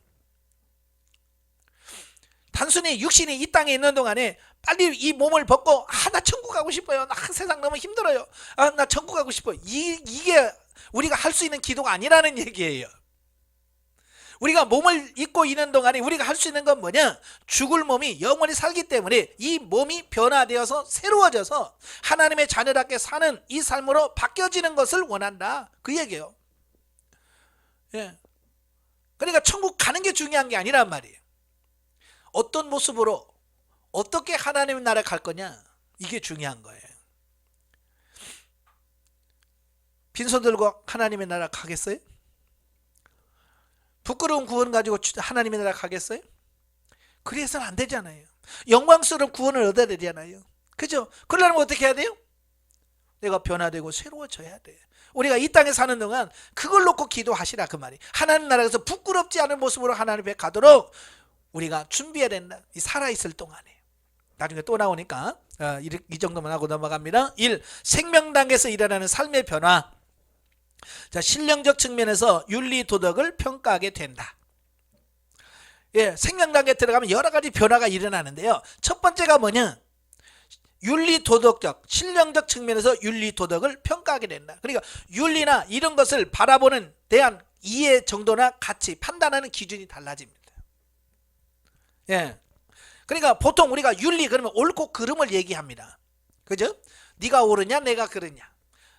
단순히 육신이 이 땅에 있는 동안에 빨리 이 몸을 벗고 나 천국 가고 싶어요. 나 세상 너무 힘들어요. 나 천국 가고 싶어요. 이게 우리가 할 수 있는 기도가 아니라는 얘기예요. 우리가 몸을 입고 있는 동안에 우리가 할 수 있는 건 뭐냐? 죽을 몸이 영원히 살기 때문에 이 몸이 변화되어서 새로워져서 하나님의 자녀답게 사는 이 삶으로 바뀌어지는 것을 원한다 그 얘기예요. 예. 그러니까 천국 가는 게 중요한 게 아니란 말이에요. 어떤 모습으로 어떻게 하나님의 나라에 갈 거냐 이게 중요한 거예요. 빈손 들고 하나님의 나라 가겠어요? 부끄러운 구원 가지고 하나님의 나라 가겠어요? 그래서는 안 되잖아요. 영광스러운 구원을 얻어야 되잖아요. 그죠? 그러려면 어떻게 해야 돼요? 내가 변화되고 새로워져야 돼. 우리가 이 땅에 사는 동안 그걸 놓고 기도하시라 그 말이. 하나님 나라에서 부끄럽지 않은 모습으로 하나님 앞에 가도록 우리가 준비해야 된다. 이 살아있을 동안에. 나중에 또 나오니까 이 정도만 하고 넘어갑니다. 1. 생명 단계에서 일어나는 삶의 변화. 자, 신령적 측면에서 윤리 도덕을 평가하게 된다. 예, 생명 단계에 들어가면 여러 가지 변화가 일어나는데요. 첫 번째가 뭐냐? 윤리 도덕적, 신령적 측면에서 윤리 도덕을 평가하게 된다. 그러니까 윤리나 이런 것을 바라보는 대한 이해 정도나 가치, 판단하는 기준이 달라집니다. 예. 그러니까 보통 우리가 윤리 그러면 옳고 그름을 얘기합니다. 그죠? 네가 옳으냐 내가 그르냐.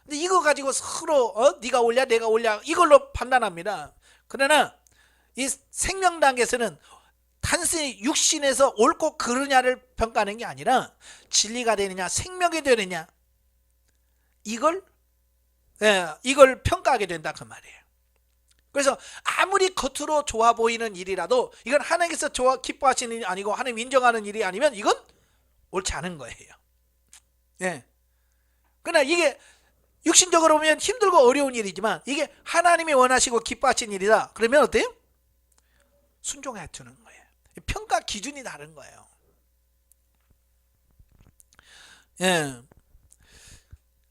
근데 이거 가지고 서로 네가 옳냐 내가 옳냐 이걸로 판단합니다. 그러나 이 생명 단계에서는 단순히 육신에서 옳고 그르냐를 평가하는 게 아니라 진리가 되느냐 생명이 되느냐 이걸 평가하게 된다 그 말이에요. 그래서 아무리 겉으로 좋아 보이는 일이라도 이건 하나님께서 기뻐하시는 일이 아니고 하나님 인정하는 일이 아니면 이건 옳지 않은 거예요. 예. 그러나 이게 육신적으로 보면 힘들고 어려운 일이지만 이게 하나님이 원하시고 기뻐하시는 일이다. 그러면 어때요? 순종해 주는 거예요. 평가 기준이 다른 거예요. 예.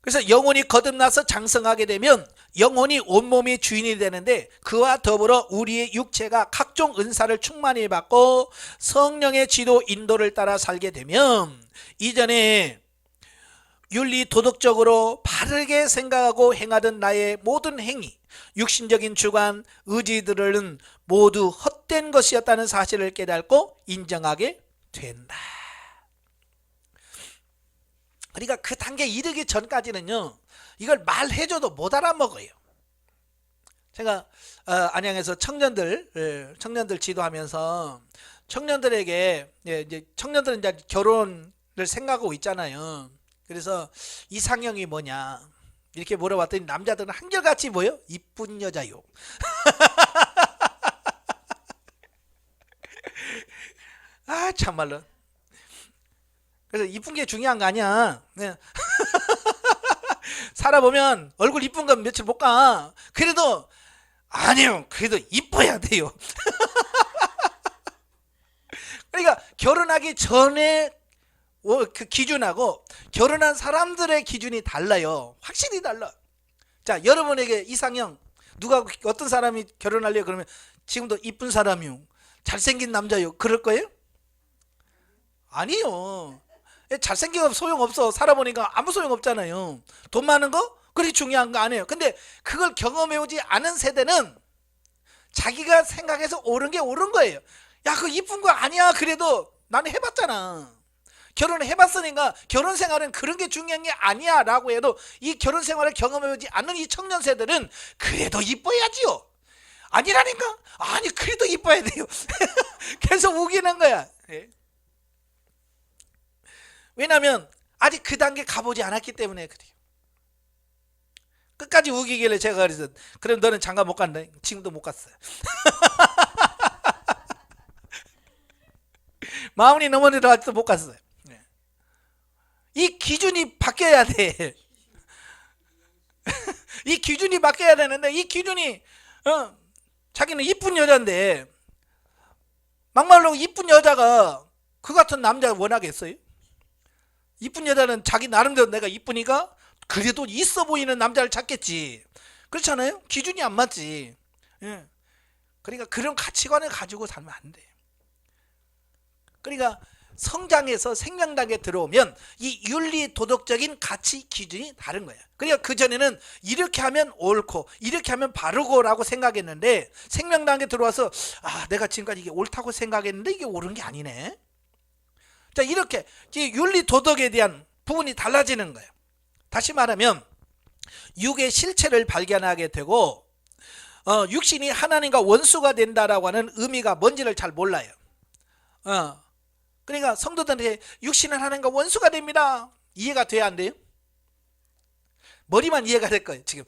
그래서 영혼이 거듭나서 장성하게 되면 영혼이 온몸이 주인이 되는데 그와 더불어 우리의 육체가 각종 은사를 충만히 받고 성령의 지도 인도를 따라 살게 되면 이전에 윤리 도덕적으로 바르게 생각하고 행하던 나의 모든 행위, 육신적인 주관, 의지들은 모두 헛된 것이었다는 사실을 깨닫고 인정하게 된다. 그러니까 그 단계에 이르기 전까지는요, 이걸 말해줘도 못 알아먹어요. 제가 안양에서 청년들 지도하면서 청년들에게 이제 청년들은 이제 결혼을 생각하고 있잖아요. 그래서 이상형이 뭐냐 이렇게 물어봤더니 남자들은 한결같이 뭐요? 이쁜 여자요. 아 참말로. 그래서 이쁜 게 중요한 거 아니야. 네. 살아보면 얼굴 이쁜 건 며칠 못 가. 그래도 아니요. 그래도 이뻐야 돼요. 그러니까 결혼하기 전에 그 기준하고 결혼한 사람들의 기준이 달라요. 확실히 달라. 자, 여러분에게 이상형 누가 어떤 사람이 결혼하려고 그러면 지금도 이쁜 사람이요, 잘생긴 남자요, 그럴 거예요? 아니요. 잘생기면 소용없어. 살아보니까 아무 소용없잖아요. 돈 많은 거? 그렇게 중요한 거 아니에요. 근데 그걸 경험해오지 않은 세대는 자기가 생각해서 옳은 게 옳은 거예요. 야, 그거 이쁜 거 아니야. 그래도 나는 해봤잖아. 결혼을 해봤으니까 결혼 생활은 그런 게 중요한 게 아니야 라고 해도 이 결혼 생활을 경험해보지 않는 이 청년 세대는 그래도 이뻐야지요. 아니라니까? 아니, 그래도 이뻐야 돼요. 계속 우기는 거야. 왜냐하면 아직 그 단계 가보지 않았기 때문에 그래요. 끝까지 우기길래 제가 그래서 그럼 너는 장가 못 간다. 지금도 못 갔어요. 마흔이 넘어도 아직도 못 갔어요. 이 기준이 바뀌어야 돼. 이 기준이 바뀌어야 되는데 이 기준이 자기는 이쁜 여자인데 막말로 이쁜 여자가 그 같은 남자 원하겠어요? 이쁜 여자는 자기 나름대로 내가 이쁘니까 그래도 있어 보이는 남자를 찾겠지. 그렇잖아요? 기준이 안 맞지. 예. 그러니까 그런 가치관을 가지고 살면 안 돼. 그러니까 성장해서 생명단계에 들어오면 이 윤리 도덕적인 가치 기준이 다른 거야. 그러니까 그전에는 이렇게 하면 옳고 이렇게 하면 바르고 라고 생각했는데 생명단계에 들어와서 내가 지금까지 이게 옳다고 생각했는데 이게 옳은 게 아니네. 자, 이렇게 윤리 도덕에 대한 부분이 달라지는 거예요. 다시 말하면 육의 실체를 발견하게 되고 육신이 하나님과 원수가 된다라고 하는 의미가 뭔지를 잘 몰라요. 그러니까 성도들한테 육신은 하나님과 원수가 됩니다. 이해가 돼야 안 돼요? 머리만 이해가 될 거예요 지금.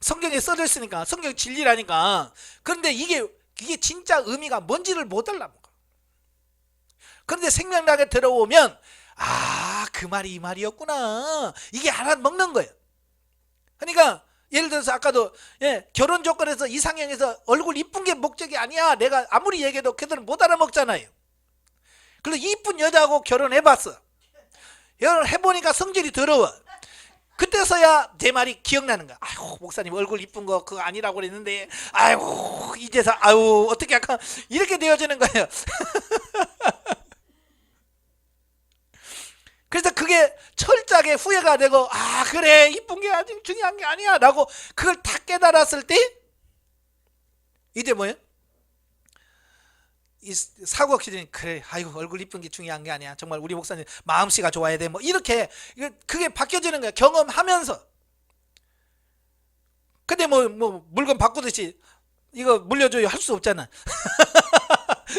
성경에 써져 있으니까 성경 진리라니까. 그런데 이게 진짜 의미가 뭔지를 못 알아먹어. 그런데 생명락에 들어오면 그 말이 이 말이었구나 이게 알아먹는 거예요. 그러니까 예를 들어서 아까도 결혼 조건에서 이상형에서 얼굴 이쁜 게 목적이 아니야. 내가 아무리 얘기해도 걔들은 못 알아먹잖아요. 그래서 이쁜 여자하고 결혼해봤어. 결혼해보니까 성질이 더러워. 그때서야 내 말이 기억나는 거야. 아이고 목사님 얼굴 이쁜 거 그거 아니라고 그랬는데 아이고 이제서 어떻게 할까 이렇게 되어지는 거예요. 그래서 그게 철저하게 후회가 되고 그래 이쁜 게 아주 중요한 게 아니야 라고 그걸 다 깨달았을 때 이제 뭐예요? 이 사고가 기준이 그래 얼굴 이쁜 게 중요한 게 아니야. 정말 우리 목사님 마음씨가 좋아야 돼. 뭐 이렇게 그게 바뀌어지는 거야. 경험하면서. 근데 뭐 물건 바꾸듯이 이거 물려줘요 할 수 없잖아.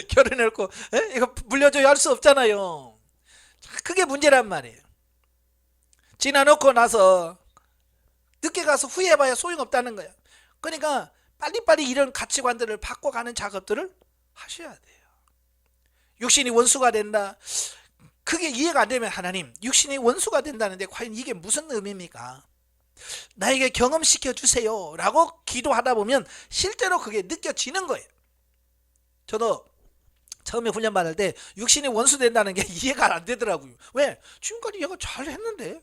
결혼해놓고 이거 물려줘요 할 수 없잖아요. 그게 문제란 말이에요. 지나놓고 나서 늦게 가서 후회해봐야 소용없다는 거예요. 그러니까 빨리빨리 이런 가치관들을 바꿔가는 작업들을 하셔야 돼요. 육신이 원수가 된다. 그게 이해가 안 되면 하나님 육신이 원수가 된다는데 과연 이게 무슨 의미입니까? 나에게 경험시켜 주세요 라고 기도하다 보면 실제로 그게 느껴지는 거예요. 저도 처음에 훈련 받을 때 육신이 원수 된다는 게 이해가 안 되더라고요. 왜? 지금까지 얘가 잘했는데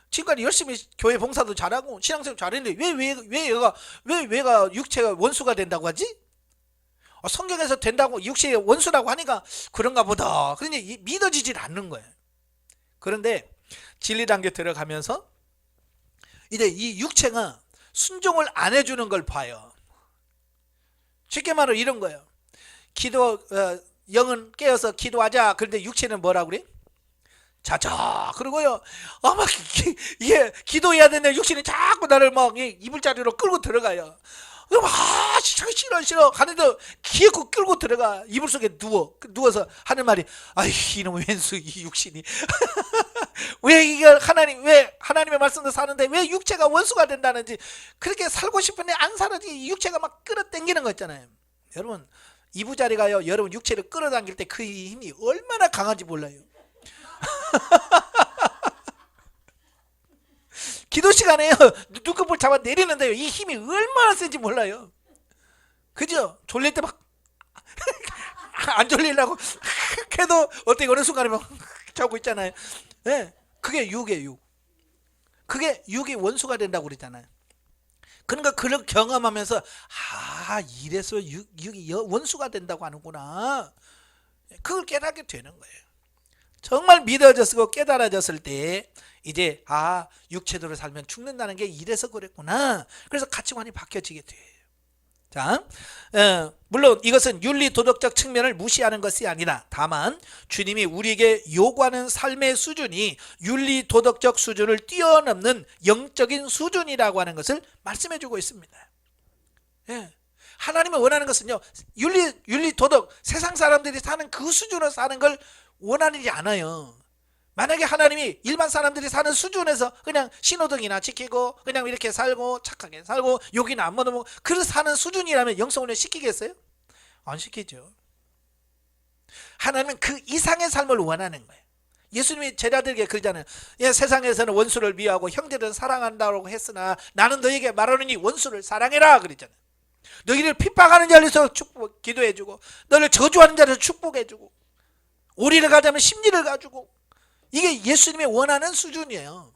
지금까지 열심히 교회 봉사도 잘하고 신앙생활 잘했는데 왜 얘가 육체가 원수가 된다고 하지? 성경에서 된다고 육체의 원수라고 하니까 그런가 보다. 그런데 믿어지질 않는 거예요. 그런데 진리 단계 들어가면서 이제 이 육체가 순종을 안 해주는 걸 봐요. 쉽게 말하면 이런 거예요. 영은 깨어서 기도하자. 그런데 육체는 뭐라고 그래? 자자. 그러고요. 막 이게 기도해야 되는데 육신이 자꾸 나를 막 이불자리로 끌고 들어가요. 싫어 하는데 기어코 끌고 들어가. 이불 속에 누워서 하는 말이 이놈 왼수 이 육신이 왜 하나님의 말씀도 사는데 왜 육체가 원수가 된다는지 그렇게 살고 싶은데 안 살아지. 육체가 막 끌어당기는 거 있잖아요. 여러분 이부자리가요 여러분 육체를 끌어당길 때 그 힘이 얼마나 강한지 몰라요. 기도 시간에요 눈꺼풀 잡아 내리는데요 이 힘이 얼마나 센지 몰라요. 그죠? 졸릴 때 막 안 졸리려고 해도 어떻게 어느 순간에 막 자고 있잖아요. 그게 육이에요. 그게 육이 원수가 된다고 그랬잖아요. 그러니까 그걸 경험하면서 이래서 육이 원수가 된다고 하는구나. 그걸 깨닫게 되는 거예요. 정말 믿어졌고 깨달아졌을 때 이제 육체대로 살면 죽는다는 게 이래서 그랬구나. 그래서 가치관이 바뀌어지게 돼요. 자, 물론 이것은 윤리 도덕적 측면을 무시하는 것이 아니라 다만 주님이 우리에게 요구하는 삶의 수준이 윤리 도덕적 수준을 뛰어넘는 영적인 수준이라고 하는 것을 말씀해 주고 있습니다. 하나님이 원하는 것은요 윤리 도덕 세상 사람들이 사는 그 수준으로 사는 걸 원하지 않아요. 만약에 하나님이 일반 사람들이 사는 수준에서 그냥 신호등이나 지키고 그냥 이렇게 살고 착하게 살고 욕이나 안 먹어보고 그렇게 사는 수준이라면 영성훈련 시키겠어요? 안 시키죠. 하나님은 그 이상의 삶을 원하는 거예요. 예수님이 제자들에게 그러잖아요. 예, 세상에서는 원수를 미워하고 형제를 사랑한다고 했으나 나는 너에게 말하노니 원수를 사랑해라 그랬잖아요. 너희를 핍박하는 자리에서 축복 기도해주고 너를 저주하는 자리에서 축복해주고 오리를 가자면 심리를 가지고 이게 예수님이 원하는 수준이에요.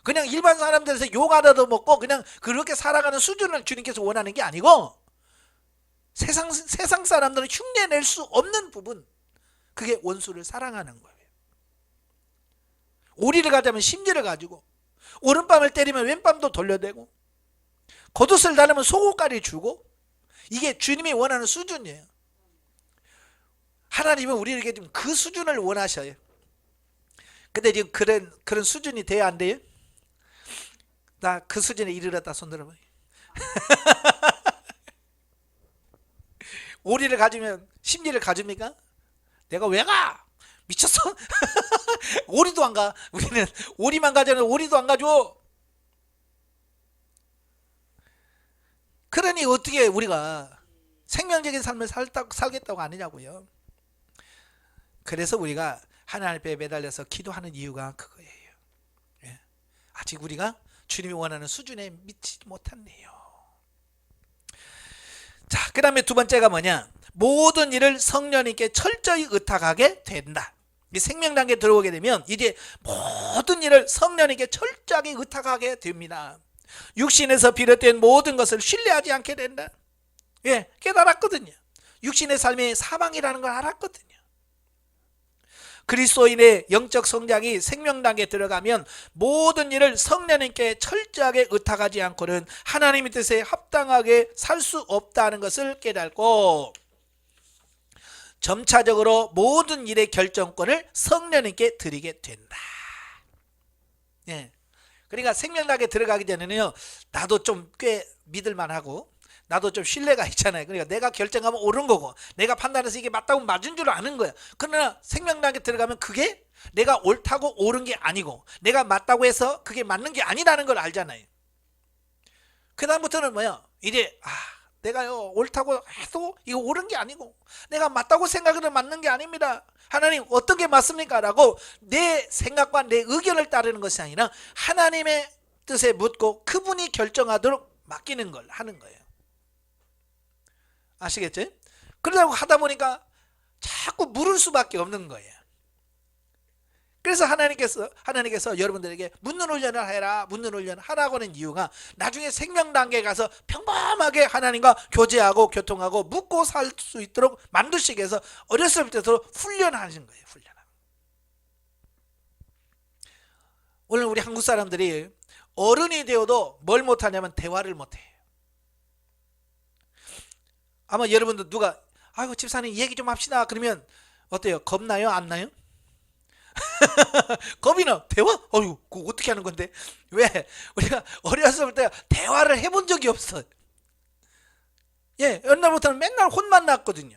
그냥 일반 사람들에서 욕 하나도 먹고 그냥 그렇게 살아가는 수준을 주님께서 원하는 게 아니고 세상 사람들은 흉내낼 수 없는 부분, 그게 원수를 사랑하는 거예요. 오리를 가자면 심리를 가지고 오른밤을 때리면 왼밤도 돌려대고 겉옷을 달으면 속옷까지 주고 이게 주님이 원하는 수준이에요. 하나님은 우리에게 좀 그 수준을 원하셔요. 근데 지금 그런 수준이 돼야 안 돼요? 나 그 수준에 이르렀다 손 들어봐요. 오리를 가지면 심리를 가집니까? 내가 왜 가? 미쳤어? 오리도 안 가. 우리는 오리만 가자면 오리도 안 가죠. 그러니 어떻게 우리가 생명적인 삶을 살겠다고 하느냐고요. 그래서 우리가 하나님 앞에 매달려서 기도하는 이유가 그거예요. 예. 아직 우리가 주님이 원하는 수준에 미치지 못했네요. 자, 그 다음에 두 번째가 뭐냐? 모든 일을 성령님께 철저히 의탁하게 된다. 이 생명 단계에 들어오게 되면 이제 모든 일을 성령님께 철저하게 의탁하게 됩니다. 육신에서 비롯된 모든 것을 신뢰하지 않게 된다. 예, 깨달았거든요. 육신의 삶이 사망이라는 걸 알았거든요. 그리스도인의 영적 성장이 생명 단계에 들어가면 모든 일을 성령님께 철저하게 의탁하지 않고는 하나님의 뜻에 합당하게 살 수 없다는 것을 깨닫고 점차적으로 모든 일의 결정권을 성령님께 드리게 된다. 예. 그러니까 생명 단계에 들어가기 전에는요, 나도 좀 꽤 믿을만하고 나도 좀 신뢰가 있잖아요. 그러니까 내가 결정하면 옳은 거고 내가 판단해서 이게 맞다고 맞은 줄 아는 거야. 그러나 생명 단계에 들어가면 그게 내가 옳다고 옳은 게 아니고 내가 맞다고 해서 그게 맞는 게 아니라는 걸 알잖아요. 그 다음부터는 뭐야? 이제 내가요 옳다고 해도 이거 옳은 게 아니고 내가 맞다고 생각해도 맞는 게 아닙니다. 하나님 어떤 게 맞습니까? 라고 내 생각과 내 의견을 따르는 것이 아니라 하나님의 뜻에 묻고 그분이 결정하도록 맡기는 걸 하는 거예요. 아시겠죠? 그러다고 하다 보니까 자꾸 물을 수밖에 없는 거예요. 그래서 하나님께서 여러분들에게 묻는 훈련을 해라, 묻는 훈련을 하라고 하는 이유가 나중에 생명 단계에 가서 평범하게 하나님과 교제하고 교통하고 묻고 살 수 있도록 만드시기 위해서 어렸을 때부터 훈련하시는 거예요. 오늘 우리 한국 사람들이 어른이 되어도 뭘 못하냐면 대화를 못해요. 아마 여러분들 누가 아이고 집사님 얘기 좀 합시다 그러면 어때요? 겁나요? 안 나요? 겁이 나. 대화? 어휴, 그거 어떻게 하는 건데? 왜? 우리가 어렸을 때 대화를 해본 적이 없어요. 예, 옛날부터는 맨날 혼만 났거든요.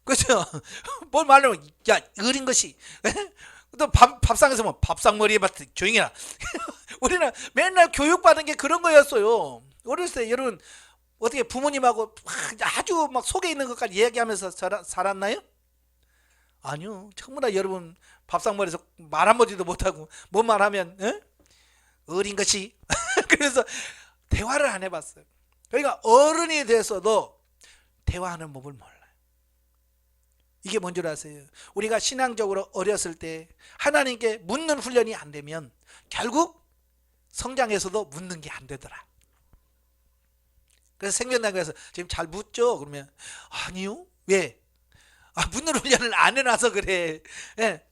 그죠? 뭘 말하면, 야, 어린 것이. 또 밥상에서 뭐, 밥상머리에 밭 조용히 해라. 우리는 맨날 교육받은 게 그런 거였어요. 어렸을 때 여러분, 어떻게 부모님하고 아주 막 속에 있는 것까지 이야기하면서 살았나요? 아니요. 전부 다 여러분 밥상머리에서 말 한마디도 못하고 뭔 말하면 어린 것이 그래서 대화를 안 해봤어요. 그러니까 어른이 돼서도 대화하는 법을 몰라요. 이게 뭔 줄 아세요? 우리가 신앙적으로 어렸을 때 하나님께 묻는 훈련이 안 되면 결국 성장에서도 묻는 게 안 되더라. 그래서 생명단계에서 지금 잘 묻죠? 그러면 아니요. 왜? 묻는 훈련을 안 해놔서 그래. 예.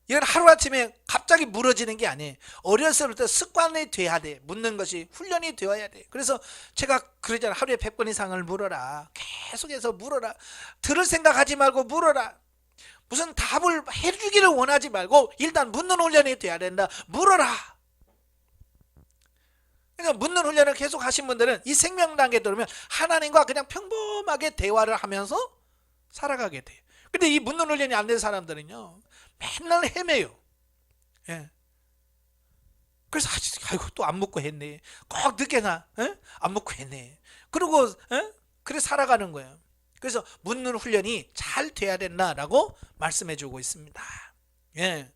이건 하루아침에 갑자기 물어지는 게 아니에요. 어렸을 때 습관이 돼야 돼. 묻는 것이 훈련이 되어야 돼. 그래서 제가 그러잖아요. 하루에 100번 이상을 물어라. 계속해서 물어라. 들을 생각하지 말고 물어라. 무슨 답을 해주기를 원하지 말고 일단 묻는 훈련이 돼야 된다. 물어라. 그러니까 묻는 훈련을 계속 하신 분들은 이 생명 단계에 들어오면 하나님과 그냥 평범하게 대화를 하면서 살아가게 돼요. 근데 이 묻는 훈련이 안 된 사람들은요 맨날 헤매요. 예. 그래서 아이고 또 안 묻고 했네. 꼭 늦게나 안 묻고 했네. 그리고 그래 살아가는 거예요. 그래서 묻는 훈련이 잘 돼야 된다라고 말씀해 주고 있습니다. 예.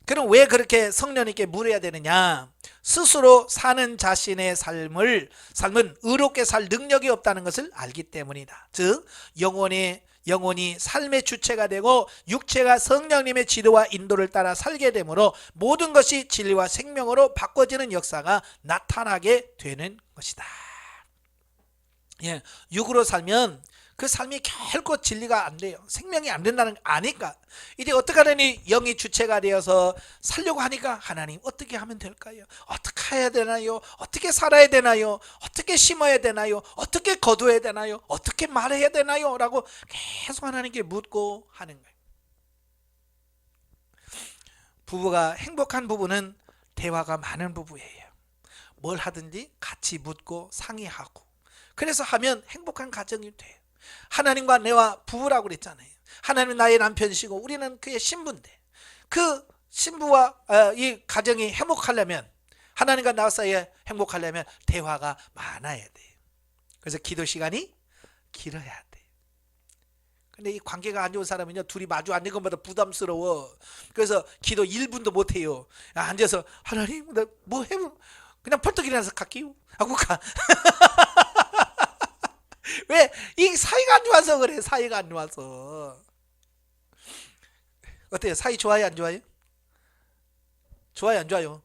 그럼 왜 그렇게 성령님께 물어야 되느냐? 스스로 사는 자신의 삶은 의롭게 살 능력이 없다는 것을 알기 때문이다. 즉 영혼이 삶의 주체가 되고 육체가 성령님의 지도와 인도를 따라 살게 되므로 모든 것이 진리와 생명으로 바꿔지는 역사가 나타나게 되는 것이다. 예, 육으로 살면 그 삶이 결코 진리가 안 돼요. 생명이 안 된다는 거 아니까. 이제 어떻게 하느니 영이 주체가 되어서 살려고 하니까 하나님 어떻게 하면 될까요? 어떻게 해야 되나요? 어떻게 살아야 되나요? 어떻게 심어야 되나요? 어떻게 거두어야 되나요? 어떻게 말해야 되나요? 라고 계속 하나님께 묻고 하는 거예요. 부부가 행복한 부부는 대화가 많은 부부예요. 뭘 하든지 같이 묻고 상의하고 그래서 하면 행복한 가정이 돼요. 하나님과 내와 부부라고 그랬잖아요. 하나님은 나의 남편이시고 우리는 그의 신부인데 그 신부와 이 가정이 행복하려면 하나님과 나 사이에 행복하려면 대화가 많아야 돼요. 그래서 기도 시간이 길어야 돼요. 근데 이 관계가 안 좋은 사람은요 둘이 마주 앉는 것보다 부담스러워. 그래서 기도 1분도 못해요. 앉아서 하나님 나 뭐 해 그냥 펄떡 일어나서 갈게요 하고 가. 왜? 이 사이가 안 좋아서 그래. 사이가 안 좋아서. 어때요? 사이 좋아요 안 좋아요? 좋아요 안 좋아요?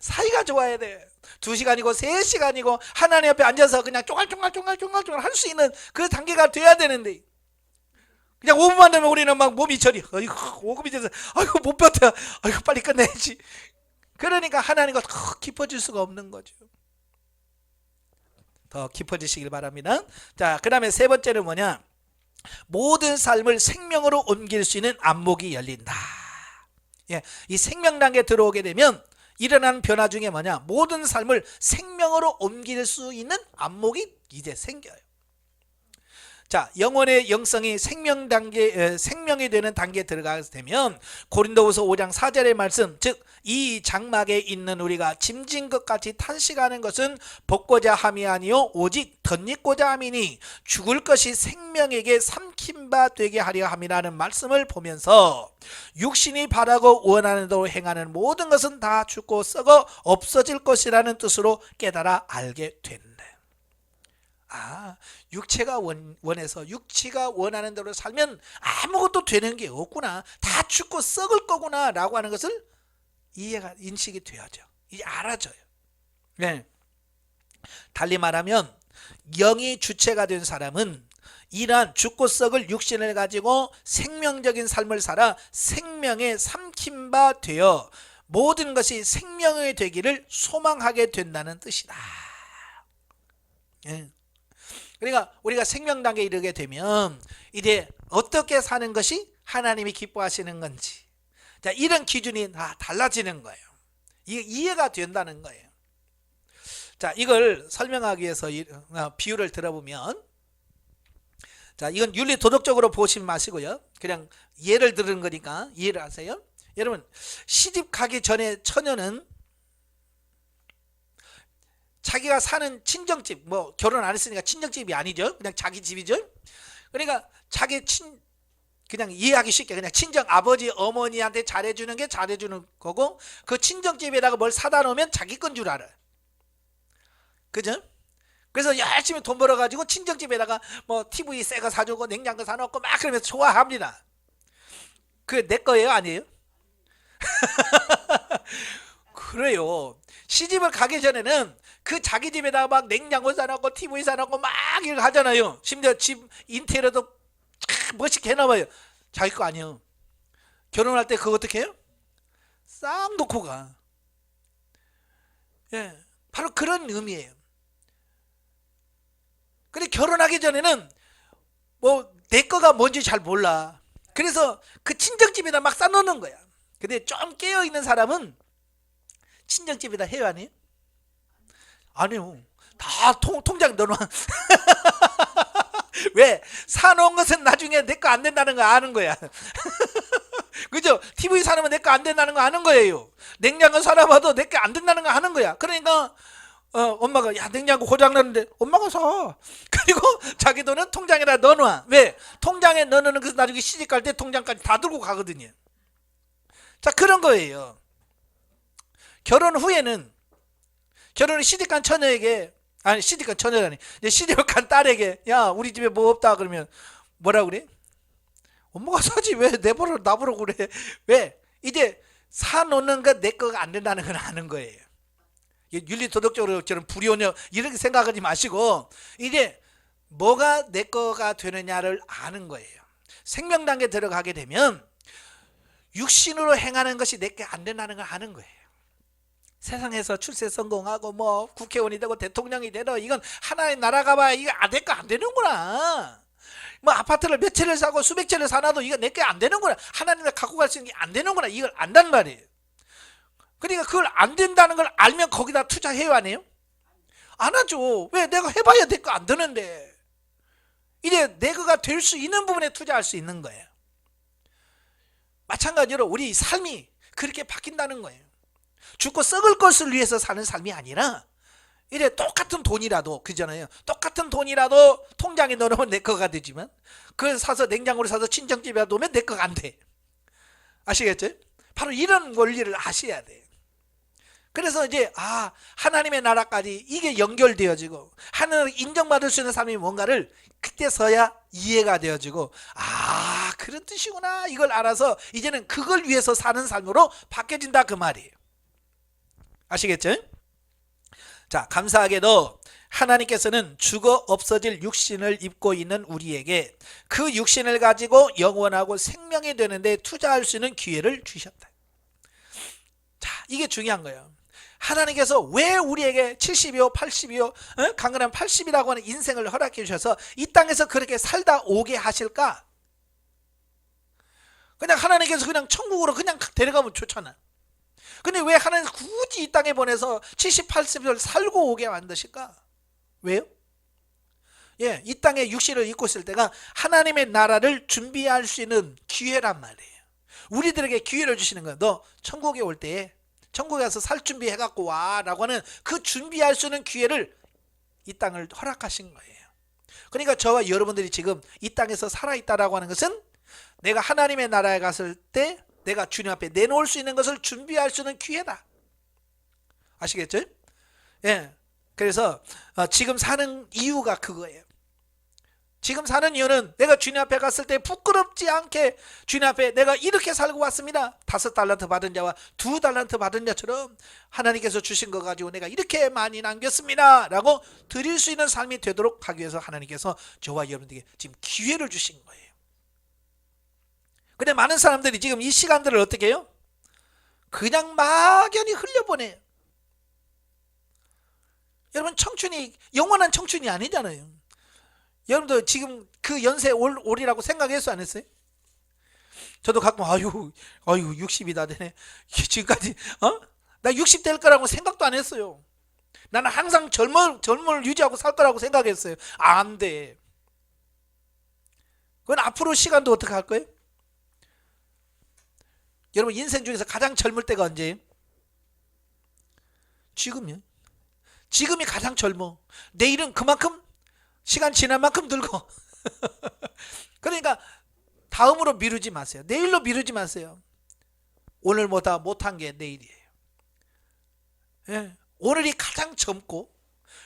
사이가 좋아야 돼. 2시간이고 3시간이고 하나님 앞에 앉아서 그냥 쫑알쫑알 할 수 있는 그 단계가 돼야 되는데 그냥 5분만 되면 우리는 막 몸이 저리 아이고 5분이 돼서 아이고 못 버텨 아이고 빨리 끝내야지. 그러니까 하나님과 더 깊어질 수가 없는 거죠. 더 깊어지시길 바랍니다. 자, 그 다음에 세 번째는 뭐냐? 모든 삶을 생명으로 옮길 수 있는 안목이 열린다. 예, 이 생명 단계에 들어오게 되면 일어나는 변화 중에 뭐냐? 모든 삶을 생명으로 옮길 수 있는 안목이 이제 생겨요. 자, 영혼의 영성이 생명이 되는 단계에 들어가게 되면 고린도후서 5장 4절의 말씀, 즉 이 장막에 있는 우리가 짐진 것 같이 탄식하는 것은 벗고자 함이 아니요 오직 덧입고자 함이니 죽을 것이 생명에게 삼킨 바 되게 하려 함이라는 말씀을 보면서 육신이 바라고 원하는 대로 행하는 모든 것은 다 죽고 썩어 없어질 것이라는 뜻으로 깨달아 알게 된다. 육체가 원해서 육체가 원하는 대로 살면 아무것도 되는 게 없구나. 다 죽고 썩을 거구나 라고 하는 것을 인식이 되어져. 이제 알아져요. 네. 달리 말하면 영이 주체가 된 사람은 이러한 죽고 썩을 육신을 가지고 생명적인 삶을 살아 생명에 삼킨 바 되어 모든 것이 생명이 되기를 소망하게 된다는 뜻이다. 네. 그러니까 우리가 생명 단계에 이르게 되면 이제 어떻게 사는 것이 하나님이 기뻐하시는 건지, 자, 이런 기준이 다 달라지는 거예요. 이게 이해가 된다는 거예요. 자, 이걸 설명하기 위해서 비유를 들어보면, 자, 이건 윤리 도덕적으로 보시지 마시고요. 그냥 예를 들은 거니까 이해를 하세요. 여러분, 시집 가기 전에 처녀는 자기가 사는 친정집, 뭐 결혼 안 했으니까 친정집이 아니죠. 그냥 자기 집이죠. 그러니까 그냥 이해하기 쉽게 그냥 친정 아버지 어머니한테 잘해주는 게 잘해주는 거고, 그 친정집에다가 뭘 사다 놓으면 자기 건 줄 알아요. 그죠? 그래서 열심히 돈 벌어가지고 친정집에다가 뭐 TV 새 거 사주고 냉장고 사놓고 막 그러면서 좋아합니다. 그게 내 거예요? 아니에요? 그래요. 시집을 가기 전에는 그 자기 집에다가 막 냉장고 사놓고 TV 사놓고 막 이렇게 하잖아요. 심지어 집 인테리어도 멋있게 해놔봐요. 자기 거 아니에요. 결혼할 때 그거 어떻게 해요? 싹 놓고 가. 예, 바로 그런 의미예요. 근데 결혼하기 전에는 뭐 내 거가 뭔지 잘 몰라. 그래서 그 친정집에다 막 싸놓는 거야. 근데 좀 깨어있는 사람은 친정집에다 해요, 아니에요? 아니요. 다 통장 넣어놔. 왜? 사놓은 것은 나중에 내 거 안 된다는 거 아는 거야. 그죠? TV 사놓으면 내 거 안 된다는 거 아는 거예요. 냉장고 사놔봐도 내 거 안 된다는 거 아는 거야. 그러니까 엄마가 야 냉장고 고장났는데 엄마가 사. 그리고 자기 돈은 통장에다 넣어놔. 왜? 통장에 넣어놓는 것은 나중에 시집갈 때 통장까지 다 들고 가거든요. 자, 그런 거예요. 결혼 후에는 결혼을 시집간 처녀에게, 아니 시집간 처녀라니, 이제 시집간 딸에게 야 우리 집에 뭐 없다 그러면 뭐라 그래? 엄마가 사지 왜 나보러 그래? 왜? 이제 사놓는 거 내 거가 안 된다는 걸 아는 거예요. 윤리 도덕적으로 저는 불효녀 이렇게 생각하지 마시고 이제 뭐가 내 거가 되느냐를 아는 거예요. 생명 단계 들어가게 되면 육신으로 행하는 것이 내게 안 된다는 걸 아는 거예요. 세상에서 출세 성공하고 뭐 국회의원이 되고 대통령이 되고 이건 하나의 나라가 봐야 이거 내 거 안 되는구나. 뭐 아파트를 몇 채를 사고 수백 채를 사놔도 이거 내게 안 되는구나. 하나님이 갖고 갈 수 있는 게 안 되는구나. 이걸 안단 말이에요. 그러니까 그걸 안 된다는 걸 알면 거기다 투자해요, 안 해요? 안 하죠. 왜? 내가 해봐야 내 거 안 되는데. 이제 내 거가 될 수 있는 부분에 투자할 수 있는 거예요. 마찬가지로 우리 삶이 그렇게 바뀐다는 거예요. 죽고 썩을 것을 위해서 사는 삶이 아니라 이래 똑같은 돈이라도, 그잖아요. 똑같은 돈이라도 통장에 넣어놓으면 내 거가 되지만 그걸 사서 냉장고를 사서 친정집에 놓으면 내 거가 안 돼. 아시겠죠? 바로 이런 원리를 아셔야 돼요. 그래서 이제 하나님의 나라까지 이게 연결되어지고 하나님 인정받을 수 있는 삶이 뭔가를 그때서야 이해가 되어지고 그런 뜻이구나 이걸 알아서 이제는 그걸 위해서 사는 삶으로 바뀌어진다 그 말이에요. 아시겠죠? 자, 감사하게도 하나님께서는 죽어 없어질 육신을 입고 있는 우리에게 그 육신을 가지고 영원하고 생명이 되는데 투자할 수 있는 기회를 주셨다. 자, 이게 중요한 거예요. 하나님께서 왜 우리에게 70이요 80이요 강건한 80이라고 하는 인생을 허락해 주셔서 이 땅에서 그렇게 살다 오게 하실까? 그냥 하나님께서 그냥 천국으로 그냥 데려가면 좋잖아. 근데 왜 하나님 굳이 이 땅에 보내서 70, 80을 살고 오게 만드실까? 왜요? 예, 이 땅에 육신을 입고 있을 때가 하나님의 나라를 준비할 수 있는 기회란 말이에요. 우리들에게 기회를 주시는 거예요. 너 천국에 올 때에 천국에 가서 살 준비해갖고 와 라고 하는 그 준비할 수 있는 기회를 이 땅을 허락하신 거예요. 그러니까 저와 여러분들이 지금 이 땅에서 살아있다라고 하는 것은 내가 하나님의 나라에 갔을 때 내가 주님 앞에 내놓을 수 있는 것을 준비할 수 있는 기회다. 아시겠죠? 예. 그래서 지금 사는 이유가 그거예요. 지금 사는 이유는 내가 주님 앞에 갔을 때 부끄럽지 않게 주님 앞에 내가 이렇게 살고 왔습니다. 5달란트 받은 자와 2달란트 받은 자처럼 하나님께서 주신 거 가지고 내가 이렇게 많이 남겼습니다 라고 드릴 수 있는 삶이 되도록 하기 위해서 하나님께서 저와 여러분들에게 지금 기회를 주신 거예요. 근데 많은 사람들이 지금 이 시간들을 어떻게 해요? 그냥 막연히 흘려보내요. 여러분, 청춘이 영원한 청춘이 아니잖아요. 여러분도 지금 그 연세 올이라고 생각했어 안 했어요? 저도 가끔 아유 60이 다 되네. 지금까지 나 60 될 거라고 생각도 안 했어요. 나는 항상 젊음을 유지하고 살 거라고 생각했어요. 안 돼. 그건 앞으로 시간도 어떻게 할 거예요? 여러분, 인생 중에서 가장 젊을 때가 언제예요? 지금이요. 지금이 가장 젊어. 내일은 그만큼 시간 지난 만큼 늙어. 그러니까 다음으로 미루지 마세요. 내일로 미루지 마세요. 오늘보다 못한 게 내일이에요. 예. 오늘이 가장 젊고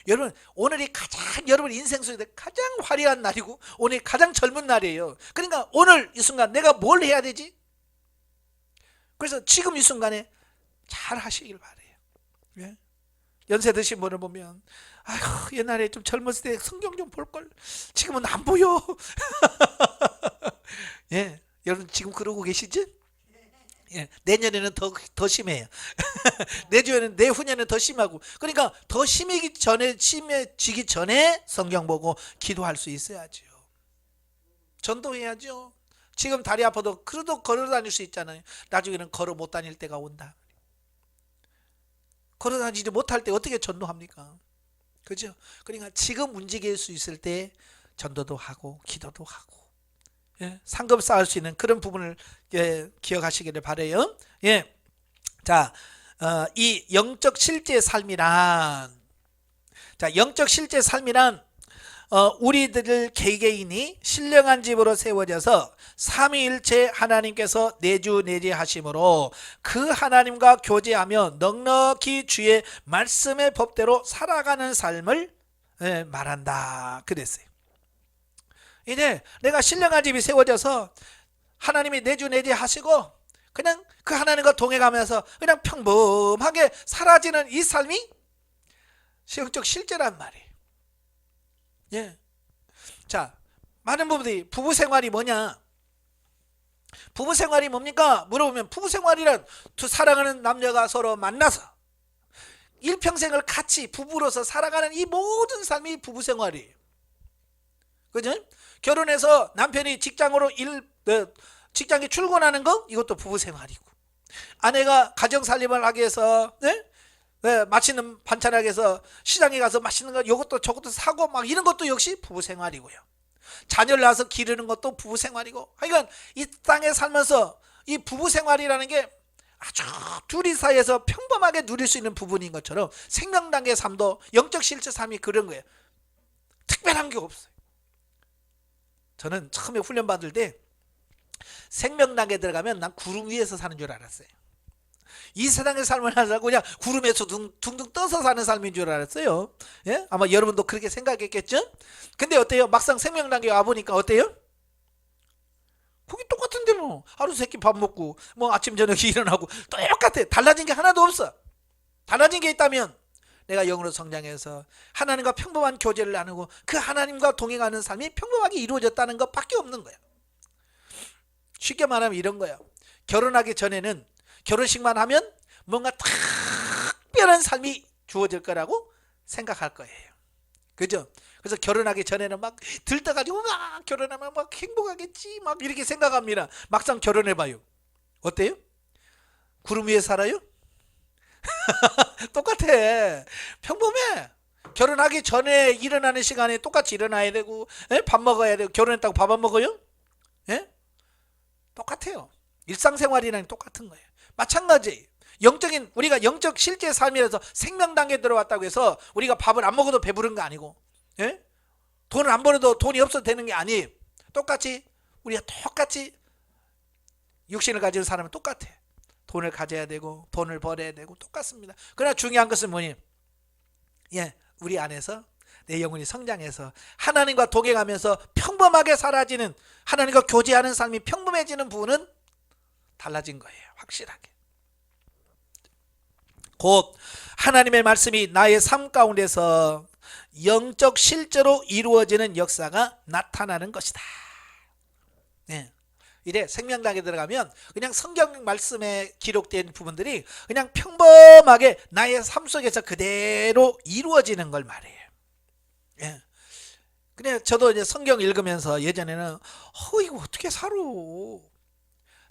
여러분, 오늘이 가장 여러분 인생 속에서 가장 화려한 날이고 오늘이 가장 젊은 날이에요. 그러니까 오늘 이 순간 내가 뭘 해야 되지? 그래서 지금 이 순간에 잘 하시길 바래요. 예? 연세 드신 분을 보면 아휴 옛날에 좀 젊었을 때 성경 좀 볼걸 지금은 안 보여. 예, 여러분 지금 그러고 계시지? 예, 내년에는 더 심해요. 내후년에는 더 심하고 그러니까 더 심해지기 전에 성경 보고 기도할 수 있어야죠. 전도해야죠. 지금 다리 아파도 그래도 걸어 다닐 수 있잖아요. 나중에는 걸어 못 다닐 때가 온다. 걸어 다니지 못할 때 어떻게 전도합니까? 그죠? 그러니까 지금 움직일 수 있을 때 전도도 하고 기도도 하고 예, 상급 쌓을 수 있는 그런 부분을 기억하시기를 바라요. 예, 자, 이 영적 실제 삶이란 자, 영적 실제 삶이란 우리들 개개인이 신령한 집으로 세워져서 삼위일체 하나님께서 내주내지하심으로 그 하나님과 교제하며 넉넉히 주의 말씀의 법대로 살아가는 삶을 말한다 그랬어요. 이제 내가 신령한 집이 세워져서 하나님이 내주내지하시고 그냥 그 하나님과 동행하면서 그냥 평범하게 사라지는 이 삶이 영적 실제란 말이에요. 예. 자, 많은 부부들이 부부 생활이 뭐냐? 부부 생활이 뭡니까? 물어보면 부부 생활이란 두 사랑하는 남녀가 서로 만나서 일평생을 같이 부부로서 살아가는 이 모든 삶이 부부 생활이에요. 그죠? 결혼해서 남편이 직장에 출근하는 거 이것도 부부 생활이고, 아내가 가정 살림을 하기 위해서 맛있는 반찬하기 위해서 시장에 가서 맛있는 거 이것도 저것도 사고 막 이런 것도 역시 부부 생활이고요. 자녀를 낳아서 기르는 것도 부부 생활이고, 그러니까 이 땅에 살면서 이 부부 생활이라는 게 아주 둘이 사이에서 평범하게 누릴 수 있는 부분인 것처럼 생명단계 삶도 영적 실제 삶이 그런 거예요. 특별한 게 없어요. 저는 처음에 훈련 받을 때 생명단계 들어가면 난 구름 위에서 사는 줄 알았어요. 이 세상의 삶을 하자고 그냥 구름에서 둥둥 떠서 사는 삶인 줄 알았어요. 예? 아마 여러분도 그렇게 생각했겠죠? 근데 어때요? 막상 생명단계 와보니까 어때요? 거기 똑같은데 뭐 하루 세끼 밥 먹고 뭐 아침 저녁 일어나고 똑같아. 달라진 게 하나도 없어. 달라진 게 있다면 내가 영으로 성장해서 하나님과 평범한 교제를 나누고 그 하나님과 동행하는 삶이 평범하게 이루어졌다는 것밖에 없는 거야. 쉽게 말하면 이런 거야. 결혼하기 전에는 결혼식만 하면 뭔가 특별한 삶이 주어질 거라고 생각할 거예요. 그죠? 그래서 결혼하기 전에는 막 들떠가지고 결혼하면 막 행복하겠지 막 이렇게 생각합니다. 막상 결혼해봐요. 어때요? 구름 위에 살아요? 똑같아. 평범해. 결혼하기 전에 일어나는 시간에 똑같이 일어나야 되고, 밥 먹어야 되고, 결혼했다고 밥 안 먹어요? 예? 똑같아요. 일상생활이랑 똑같은 거예요. 마찬가지. 우리가 영적 실제 삶이라서 생명단계에 들어왔다고 해서 우리가 밥을 안 먹어도 배부른 거 아니고, 예? 돈을 안 벌어도 돈이 없어도 되는 게 아니에요. 우리가 똑같이 육신을 가진 사람은 똑같아. 돈을 가져야 되고 돈을 벌어야 되고 똑같습니다. 그러나 중요한 것은 뭐니? 우리 안에서 내 영혼이 성장해서 하나님과 동행하면서 평범하게 사라지는, 하나님과 교제하는 삶이 평범해지는 부분은 달라진 거예요. 확실하게. 곧 하나님의 말씀이 나의 삶 가운데서 영적 실제로 이루어지는 역사가 나타나는 것이다. 이래 생명당에 들어가면 그냥 성경 말씀에 기록된 부분들이 그냥 평범하게 나의 삶 속에서 그대로 이루어지는 걸 말해요. 그래 저도 이제 성경 읽으면서 예전에는 이거 어떻게 살아?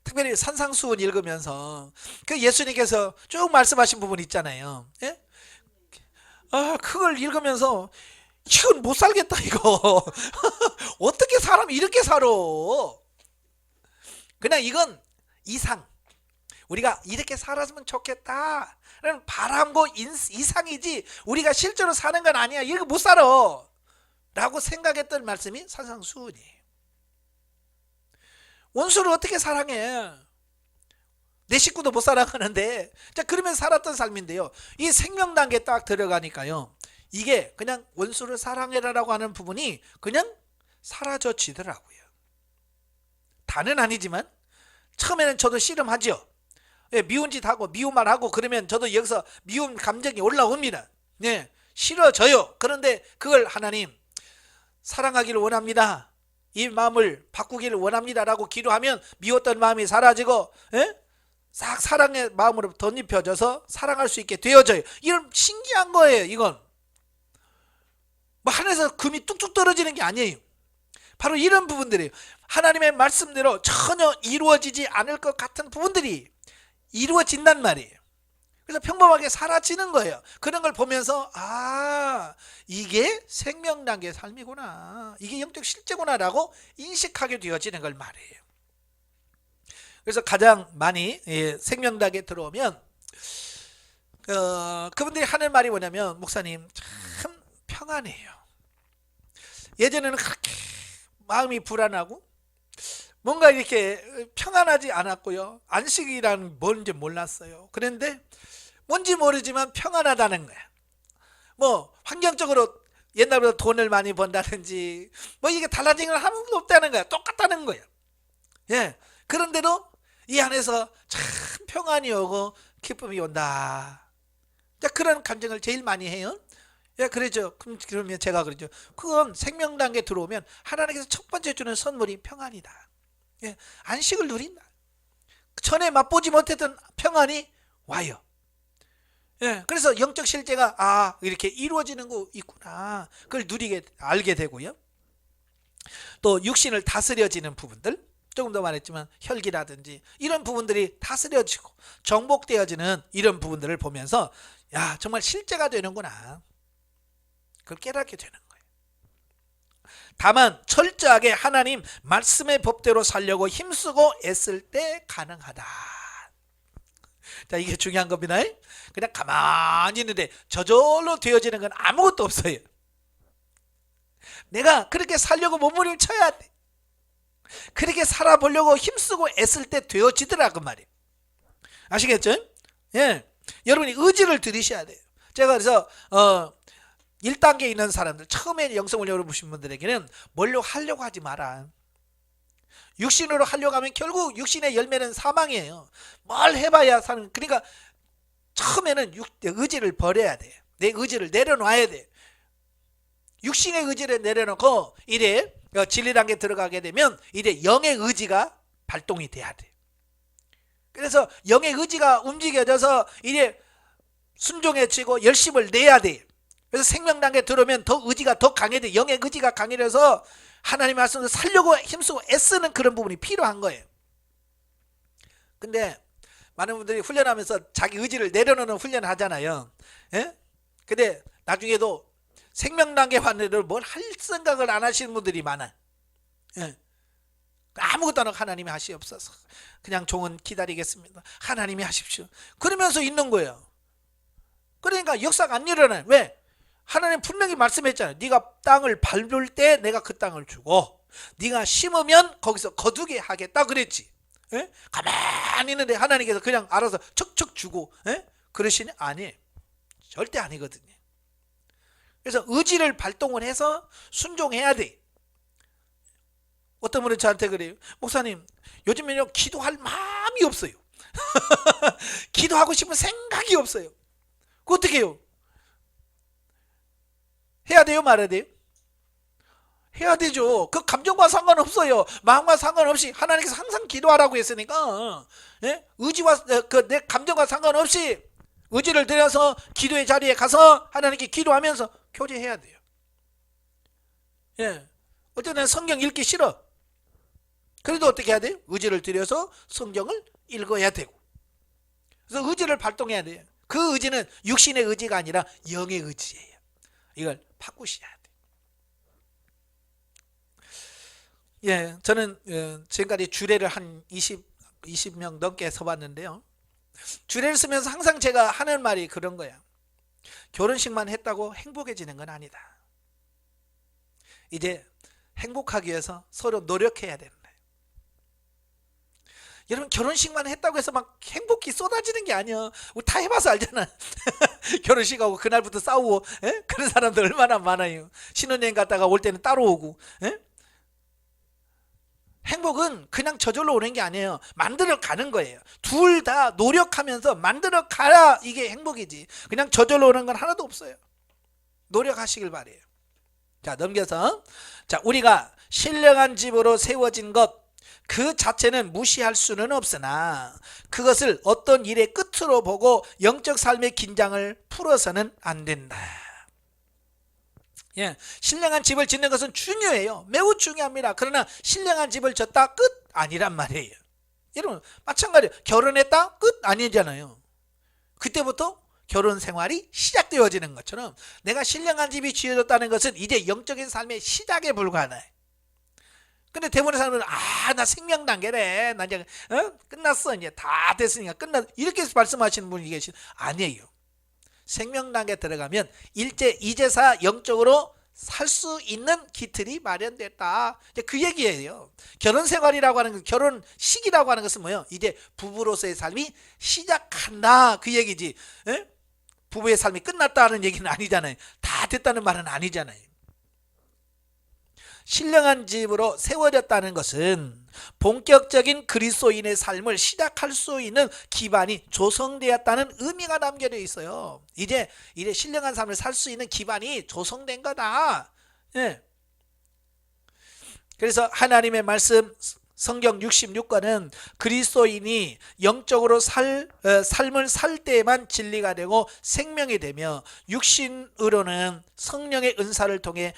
특별히 산상수훈 읽으면서 그 예수님께서 쭉 말씀하신 부분 있잖아요. 그걸 읽으면서 이건 못 살겠다 이거. 어떻게 사람이 이렇게 살아? 그냥 이건 이상, 우리가 이렇게 살았으면 좋겠다 라는 바람고 이상이지 우리가 실제로 사는 건 아니야. 이렇게 못 살아 라고 생각했던 말씀이 산상수훈이에요. 원수를 어떻게 사랑해? 내 식구도 못 사랑하는데. 자, 그러면 살았던 삶인데요, 이 생명단계에 딱 들어가니까요, 이게 그냥 원수를 사랑해라라고 하는 부분이 그냥 사라져지더라고요. 다는 아니지만 처음에는 저도 씨름하죠. 미운 짓 하고 미운 말 하고 그러면 저도 여기서 미운 감정이 올라옵니다. 싫어져요. 그런데 그걸 하나님 사랑하기를 원합니다, 이 마음을 바꾸기를 원합니다 라고 기도하면 미웠던 마음이 사라지고 싹 사랑의 마음으로 덧입혀져서 사랑할 수 있게 되어져요. 이런 신기한 거예요. 이건 뭐 하늘에서 금이 뚝뚝 떨어지는 게 아니에요. 바로 이런 부분들이에요. 하나님의 말씀대로 전혀 이루어지지 않을 것 같은 부분들이 이루어진단 말이에요. 그래서 평범하게 사라지는 거예요. 그런 걸 보면서 이게 생명단계의 삶이구나, 이게 영적 실제구나 라고 인식하게 되어지는 걸 말해요. 그래서 가장 많이 생명단계에 들어오면 그분들이 하는 말이 뭐냐면, 목사님 참 평안해요. 예전에는 그렇게 마음이 불안하고 뭔가 이렇게 평안하지 않았고요. 안식이란 뭔지 몰랐어요. 그런데 뭔지 모르지만 평안하다는 거야. 뭐 환경적으로 옛날보다 돈을 많이 번다든지 뭐 이게 달라진 건 아무것도 없다는 거야. 똑같다는 거야. 예. 그런데도 이 안에서 참 평안이 오고 기쁨이 온다. 자, 그런 감정을 제일 많이 해요. 예, 그러죠. 그러면 제가 그러죠. 그건 생명 단계 들어오면 하나님께서 첫 번째 주는 선물이 평안이다. 예, 안식을 누린다. 전에 맛보지 못했던 평안이 와요. 예, 그래서 영적 실제가 이렇게 이루어지는 거 있구나. 그걸 알게 되고요. 또 육신을 다스려지는 부분들, 조금 더 말했지만 혈기라든지 이런 부분들이 다스려지고 정복되어지는 이런 부분들을 보면서 야, 정말 실제가 되는구나. 그걸 깨닫게 되는 거예요. 다만 철저하게 하나님 말씀의 법대로 살려고 힘쓰고 애쓸 때 가능하다. 자, 이게 중요한 겁니다. 그냥 가만히 있는데 저절로 되어지는 건 아무것도 없어요. 내가 그렇게 살려고 몸부림 쳐야 돼. 그렇게 살아보려고 힘쓰고 애쓸 때 되어지더라고 말이에요. 아시겠죠? 예, 여러분이 의지를 들이셔야 돼요. 제가 그래서 1단계에 있는 사람들, 처음에 영성을 열어보신 분들에게는 뭘로 하려고 하지 마라. 육신으로 하려고 하면 결국 육신의 열매는 사망이에요. 뭘 해봐야 사는. 그러니까 처음에는 의지를 버려야 돼. 내 의지를 내려놔야 돼. 육신의 의지를 내려놓고 이래 진리 단계에 들어가게 되면 이래 영의 의지가 발동이 돼야 돼. 그래서 영의 의지가 움직여져서 이래 순종해지고 열심을 내야 돼. 그래서 생명 단계에 들어오면 더 의지가 더 강해져. 영의 의지가 강해져서 하나님의 말씀을 살려고 힘쓰고 애쓰는 그런 부분이 필요한 거예요. 근데 많은 분들이 훈련하면서 자기 의지를 내려놓는 훈련을 하잖아요. 예? 근데 나중에도 생명 단계 환대를 뭘 할 생각을 안 하시는 분들이 많아. 예. 아무것도 안 하고 하나님이 하시옵소서. 그냥 종은 기다리겠습니다. 하나님이 하십시오. 그러면서 있는 거예요. 그러니까 역사가 안 일어나요. 왜? 하나님 분명히 말씀했잖아요. 네가 땅을 밟을 때 내가 그 땅을 주고 네가 심으면 거기서 거두게 하겠다 그랬지. 예? 가만히 있는데 하나님께서 그냥 알아서 척척 주고 그러시니? 아니, 절대 아니거든요. 그래서 의지를 발동을 해서 순종해야 돼. 어떤 분은 저한테 그래요. 목사님, 요즘에는 기도할 마음이 없어요. 기도하고 싶은 생각이 없어요. 그거 어떻게 해요? 해야 돼요, 말아야 돼요? 해야 되죠. 그 감정과 상관없어요. 마음과 상관없이 하나님께서 항상 기도하라고 했으니까 의지와 내 감정과 상관없이 의지를 들여서 기도의 자리에 가서 하나님께 기도하면서 교제해야 돼요. 예, 어쨌든 성경 읽기 싫어. 그래도 어떻게 해야 돼요? 의지를 들여서 성경을 읽어야 되고. 그래서 의지를 발동해야 돼요. 그 의지는 육신의 의지가 아니라 영의 의지예요. 이걸 바꾸셔야 돼요. 예, 저는 지금까지 주례를 한 20명 넘게 서봤는데요. 주례를 쓰면서 항상 제가 하는 말이 그런 거야. 결혼식만 했다고 행복해지는 건 아니다. 이제 행복하기 위해서 서로 노력해야 된다. 여러분, 결혼식만 했다고 해서 막 행복이 쏟아지는 게 아니야. 우리 다 해봐서 알잖아. 결혼식하고 그날부터 싸우고 그런 사람들 얼마나 많아요. 신혼여행 갔다가 올 때는 따로 오고. 행복은 그냥 저절로 오는 게 아니에요. 만들어 가는 거예요. 둘 다 노력하면서 만들어 가야 이게 행복이지. 그냥 저절로 오는 건 하나도 없어요. 노력하시길 바래요. 자, 넘겨서. 자, 우리가 신령한 집으로 세워진 것 그 자체는 무시할 수는 없으나 그것을 어떤 일의 끝으로 보고 영적 삶의 긴장을 풀어서는 안 된다. 예, 신령한 집을 짓는 것은 중요해요. 매우 중요합니다. 그러나 신령한 집을 졌다 끝 아니란 말이에요. 여러분, 마찬가지예요. 결혼했다 끝 아니잖아요. 그때부터 결혼 생활이 시작되어지는 것처럼 내가 신령한 집이 지어졌다는 것은 이제 영적인 삶의 시작에 불과하다. 근데 대부분의 사람들은 나 생명 단계래. 나 이제 끝났어. 이제 다 됐으니까 끝났어. 이렇게 말씀하시는 분이 계신 아니에요. 생명 단계에 들어가면 일제 이제사 영적으로 살 수 있는 기틀이 마련됐다. 이제 그 얘기예요. 결혼 생활이라고 하는 결혼 시기라고 하는 것은 뭐예요? 이제 부부로서의 삶이 시작한다 그 얘기지. 에? 부부의 삶이 끝났다는 얘기는 아니잖아요. 다 됐다는 말은 아니잖아요. 신령한 집으로 세워졌다는 것은 본격적인 그리스도인의 삶을 시작할 수 있는 기반이 조성되었다는 의미가 담겨져 있어요. 이제 신령한 삶을 살 수 있는 기반이 조성된 거다. 예. 그래서 하나님의 말씀 성경 66권은 그리스도인이 영적으로 삶을 살 때에만 진리가 되고 생명이 되며 육신으로는 성령의 은사를 통해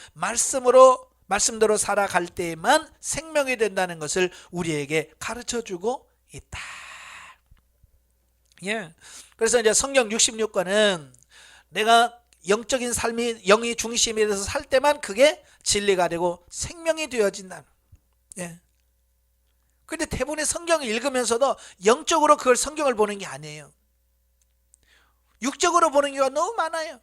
말씀대로 살아갈 때에만 생명이 된다는 것을 우리에게 가르쳐주고 있다. 예. 그래서 이제 성경 66권은 내가 영적인 삶이 영이 중심이 돼서 살 때만 그게 진리가 되고 생명이 되어진다. 예. 근데 대부분의 성경을 읽으면서도 영적으로 그걸 성경을 보는 게 아니에요. 육적으로 보는 경우가 너무 많아요.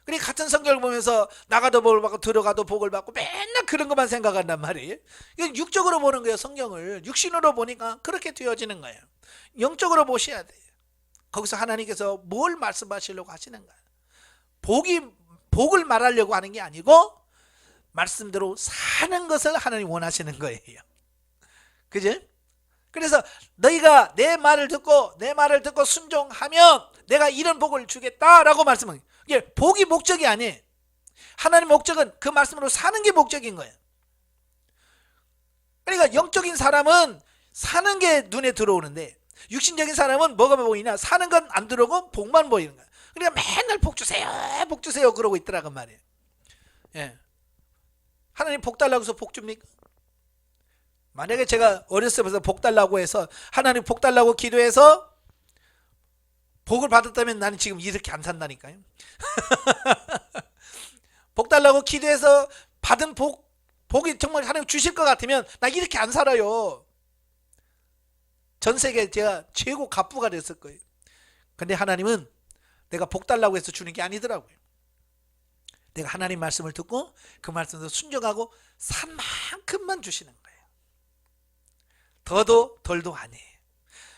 그러니까 같은 성경을 보면서 나가도 복을 받고 들어가도 복을 받고 맨날 그런 것만 생각한단 말이에요. 이건 육적으로 보는 거예요. 성경을 육신으로 보니까 그렇게 되어지는 거예요. 영적으로 보셔야 돼요. 거기서 하나님께서 뭘 말씀하시려고 하시는 거예요. 복을 말하려고 하는 게 아니고 말씀대로 사는 것을 하나님 원하시는 거예요. 그죠? 그래서 너희가 내 말을 듣고 순종하면 내가 이런 복을 주겠다라고 말씀합니다. 이게 복이 목적이 아니에요. 하나님 목적은 그 말씀으로 사는 게 목적인 거예요. 그러니까 영적인 사람은 사는 게 눈에 들어오는데 육신적인 사람은 뭐가 보이냐? 사는 건 안 들어오고 복만 보이는 거예요. 그러니까 맨날 복 주세요 그러고 있더라고 말이에요. 예. 하나님 복 달라고 해서 복 줍니까? 만약에 제가 어렸을 때부터 복 달라고 해서 하나님 복 달라고 기도해서 복을 받았다면 나는 지금 이렇게 안 산다니까요. 복 달라고 기도해서 받은 복이 정말 하나님 주실 것 같으면 나 이렇게 안 살아요. 전 세계 제가 최고 갑부가 됐을 거예요. 근데 하나님은 내가 복 달라고 해서 주는 게 아니더라고요. 내가 하나님 말씀을 듣고 그 말씀을 순종하고 산 만큼만 주시는 거예요. 더도 덜도 아니에요.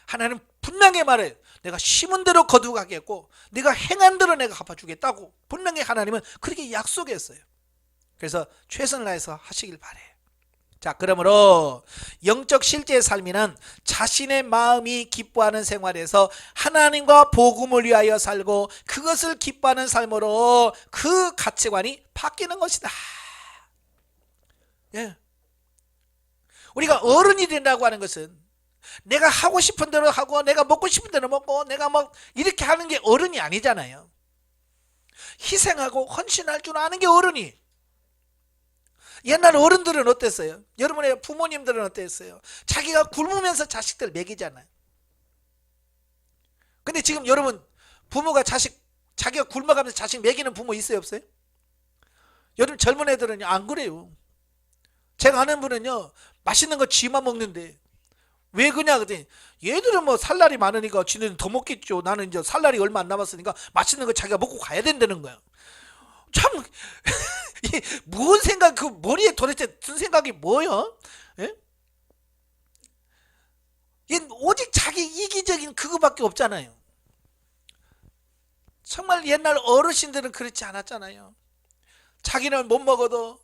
하나님 분명히 말해요. 내가 심은 대로 거두가겠고 네가 행한 대로 내가 갚아주겠다고 분명히 하나님은 그렇게 약속했어요. 그래서 최선을 다해서 하시길 바래요. 자, 그러므로 영적 실제의 삶이란 자신의 마음이 기뻐하는 생활에서 하나님과 복음을 위하여 살고 그것을 기뻐하는 삶으로 그 가치관이 바뀌는 것이다. 예. 우리가 어른이 된다고 하는 것은 내가 하고 싶은 대로 하고 내가 먹고 싶은 대로 먹고 내가 막 이렇게 하는 게 어른이 아니잖아요. 희생하고 헌신할 줄 아는 게 어른이. 옛날 어른들은 어땠어요? 여러분의 부모님들은 어땠어요? 자기가 굶으면서 자식들 먹이잖아요. 근데 지금 여러분 부모가 자기가 굶어가면서 자식 먹이는 부모 있어요 없어요? 여러분 젊은 애들은 안 그래요. 제가 아는 분은요 맛있는 거 지만 먹는데 왜 그냐 그랬더니 얘들은 뭐 살날이 많으니까 지는 더 먹겠죠. 나는 이제 살날이 얼마 안 남았으니까 맛있는 거 자기가 먹고 가야 된다는 거야. 참 뭔 생각 그 머리에 도대체 든 생각이 뭐예요? 예? 오직 자기 이기적인 그거밖에 없잖아요. 정말 옛날 어르신들은 그렇지 않았잖아요. 자기는 못 먹어도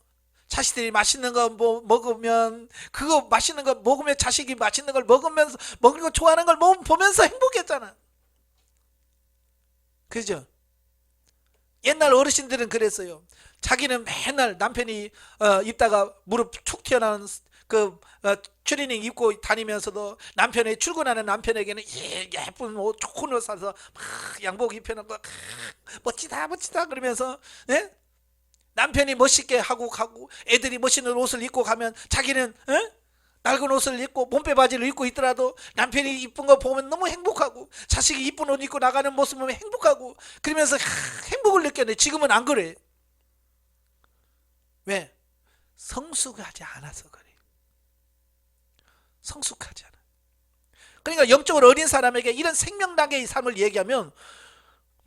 자식들이 맛있는 거 뭐 먹으면 그거 맛있는 거 먹으면 자식이 맛있는 걸 먹으면서 먹는 거 좋아하는 걸 보면서 행복했잖아. 그죠? 옛날 어르신들은 그랬어요. 자기는 맨날 남편이 입다가 무릎 툭 튀어나온 그 추리닝 입고 다니면서도 출근하는 남편에게는 예쁜 옷 좋은 옷 사서 막 양복 입혀놓고 멋지다 그러면서 예? 남편이 멋있게 하고 가고 애들이 멋있는 옷을 입고 가면 자기는 낡은 옷을 입고 몸빼 바지를 입고 있더라도 남편이 이쁜 거 보면 너무 행복하고 자식이 이쁜 옷 입고 나가는 모습 보면 행복하고 그러면서 행복을 느꼈는데 지금은 안 그래. 왜? 성숙하지 않아서 그래. 성숙하지 않아. 그러니까 영적으로 어린 사람에게 이런 생명 단계의 삶을 얘기하면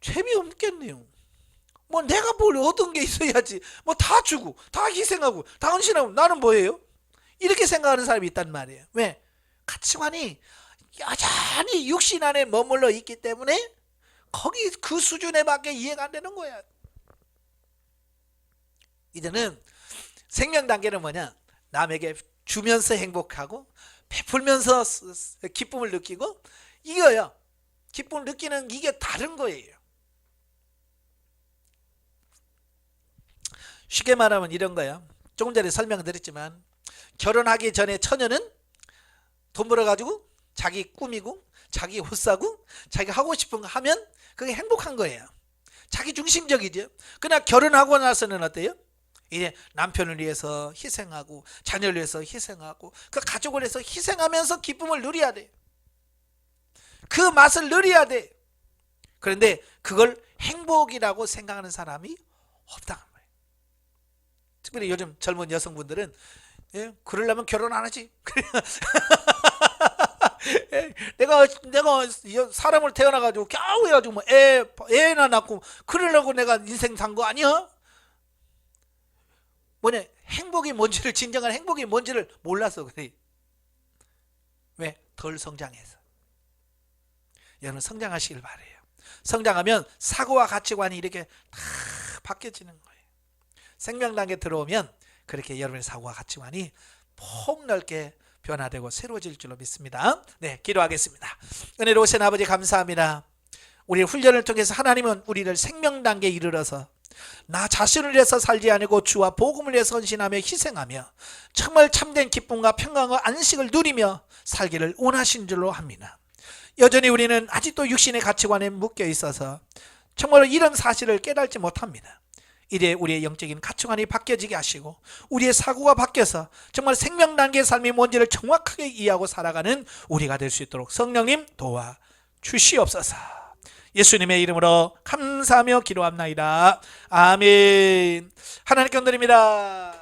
재미없겠네요. 뭐 내가 뭘 얻은 게 있어야지. 뭐 다 주고 다 희생하고 다 헌신하고 나는 뭐예요? 이렇게 생각하는 사람이 있단 말이에요. 왜? 가치관이 여전히 육신 안에 머물러 있기 때문에 거기 그 수준에 밖에 이해가 안 되는 거야. 이제는 생명 단계는 뭐냐? 남에게 주면서 행복하고 베풀면서 기쁨을 느끼고 이거요. 기쁨을 느끼는 이게 다른 거예요. 쉽게 말하면 이런 거예요. 조금 전에 설명드렸지만 결혼하기 전에 처녀는 돈 벌어가지고 자기 꾸미고 자기 옷 사고 자기가 하고 싶은 거 하면 그게 행복한 거예요. 자기 중심적이죠. 그러나 결혼하고 나서는 어때요? 이제 남편을 위해서 희생하고 자녀를 위해서 희생하고 그 가족을 위해서 희생하면서 기쁨을 누려야 돼. 그 맛을 누려야 돼. 그런데 그걸 행복이라고 생각하는 사람이 없다. 특별히 요즘 젊은 여성분들은 그러려면 결혼 안 하지. 내가 사람을 태어나가지고 겨우 해가지고 뭐 애나 낳고 그러려고 내가 인생 산 거 아니야? 뭐냐, 행복이 뭔지를, 진정한 행복이 뭔지를 몰라서 그래. 왜? 덜 성장해서. 여러분 성장하시길 바래요. 성장하면 사고와 가치관이 이렇게 다 바뀌어지는 거예요. 생명 단계 들어오면 그렇게 여러분의 사고와 가치관이 폭넓게 변화되고 새로워질 줄로 믿습니다. 네, 기도하겠습니다. 은혜로우신 아버지 감사합니다. 우리 훈련을 통해서 하나님은 우리를 생명 단계에 이르러서 나 자신을 위해서 살지 아니고 주와 복음을 위해서 헌신하며 희생하며 정말 참된 기쁨과 평강과 안식을 누리며 살기를 원하신 줄로 합니다. 여전히 우리는 아직도 육신의 가치관에 묶여 있어서 정말 이런 사실을 깨닫지 못합니다. 이제 우리의 영적인 가치관이 바뀌어지게 하시고 우리의 사고가 바뀌어서 정말 생명 단계의 삶이 뭔지를 정확하게 이해하고 살아가는 우리가 될 수 있도록 성령님 도와주시옵소서. 예수님의 이름으로 감사하며 기도합나이다. 아멘. 하나님께 드립니다.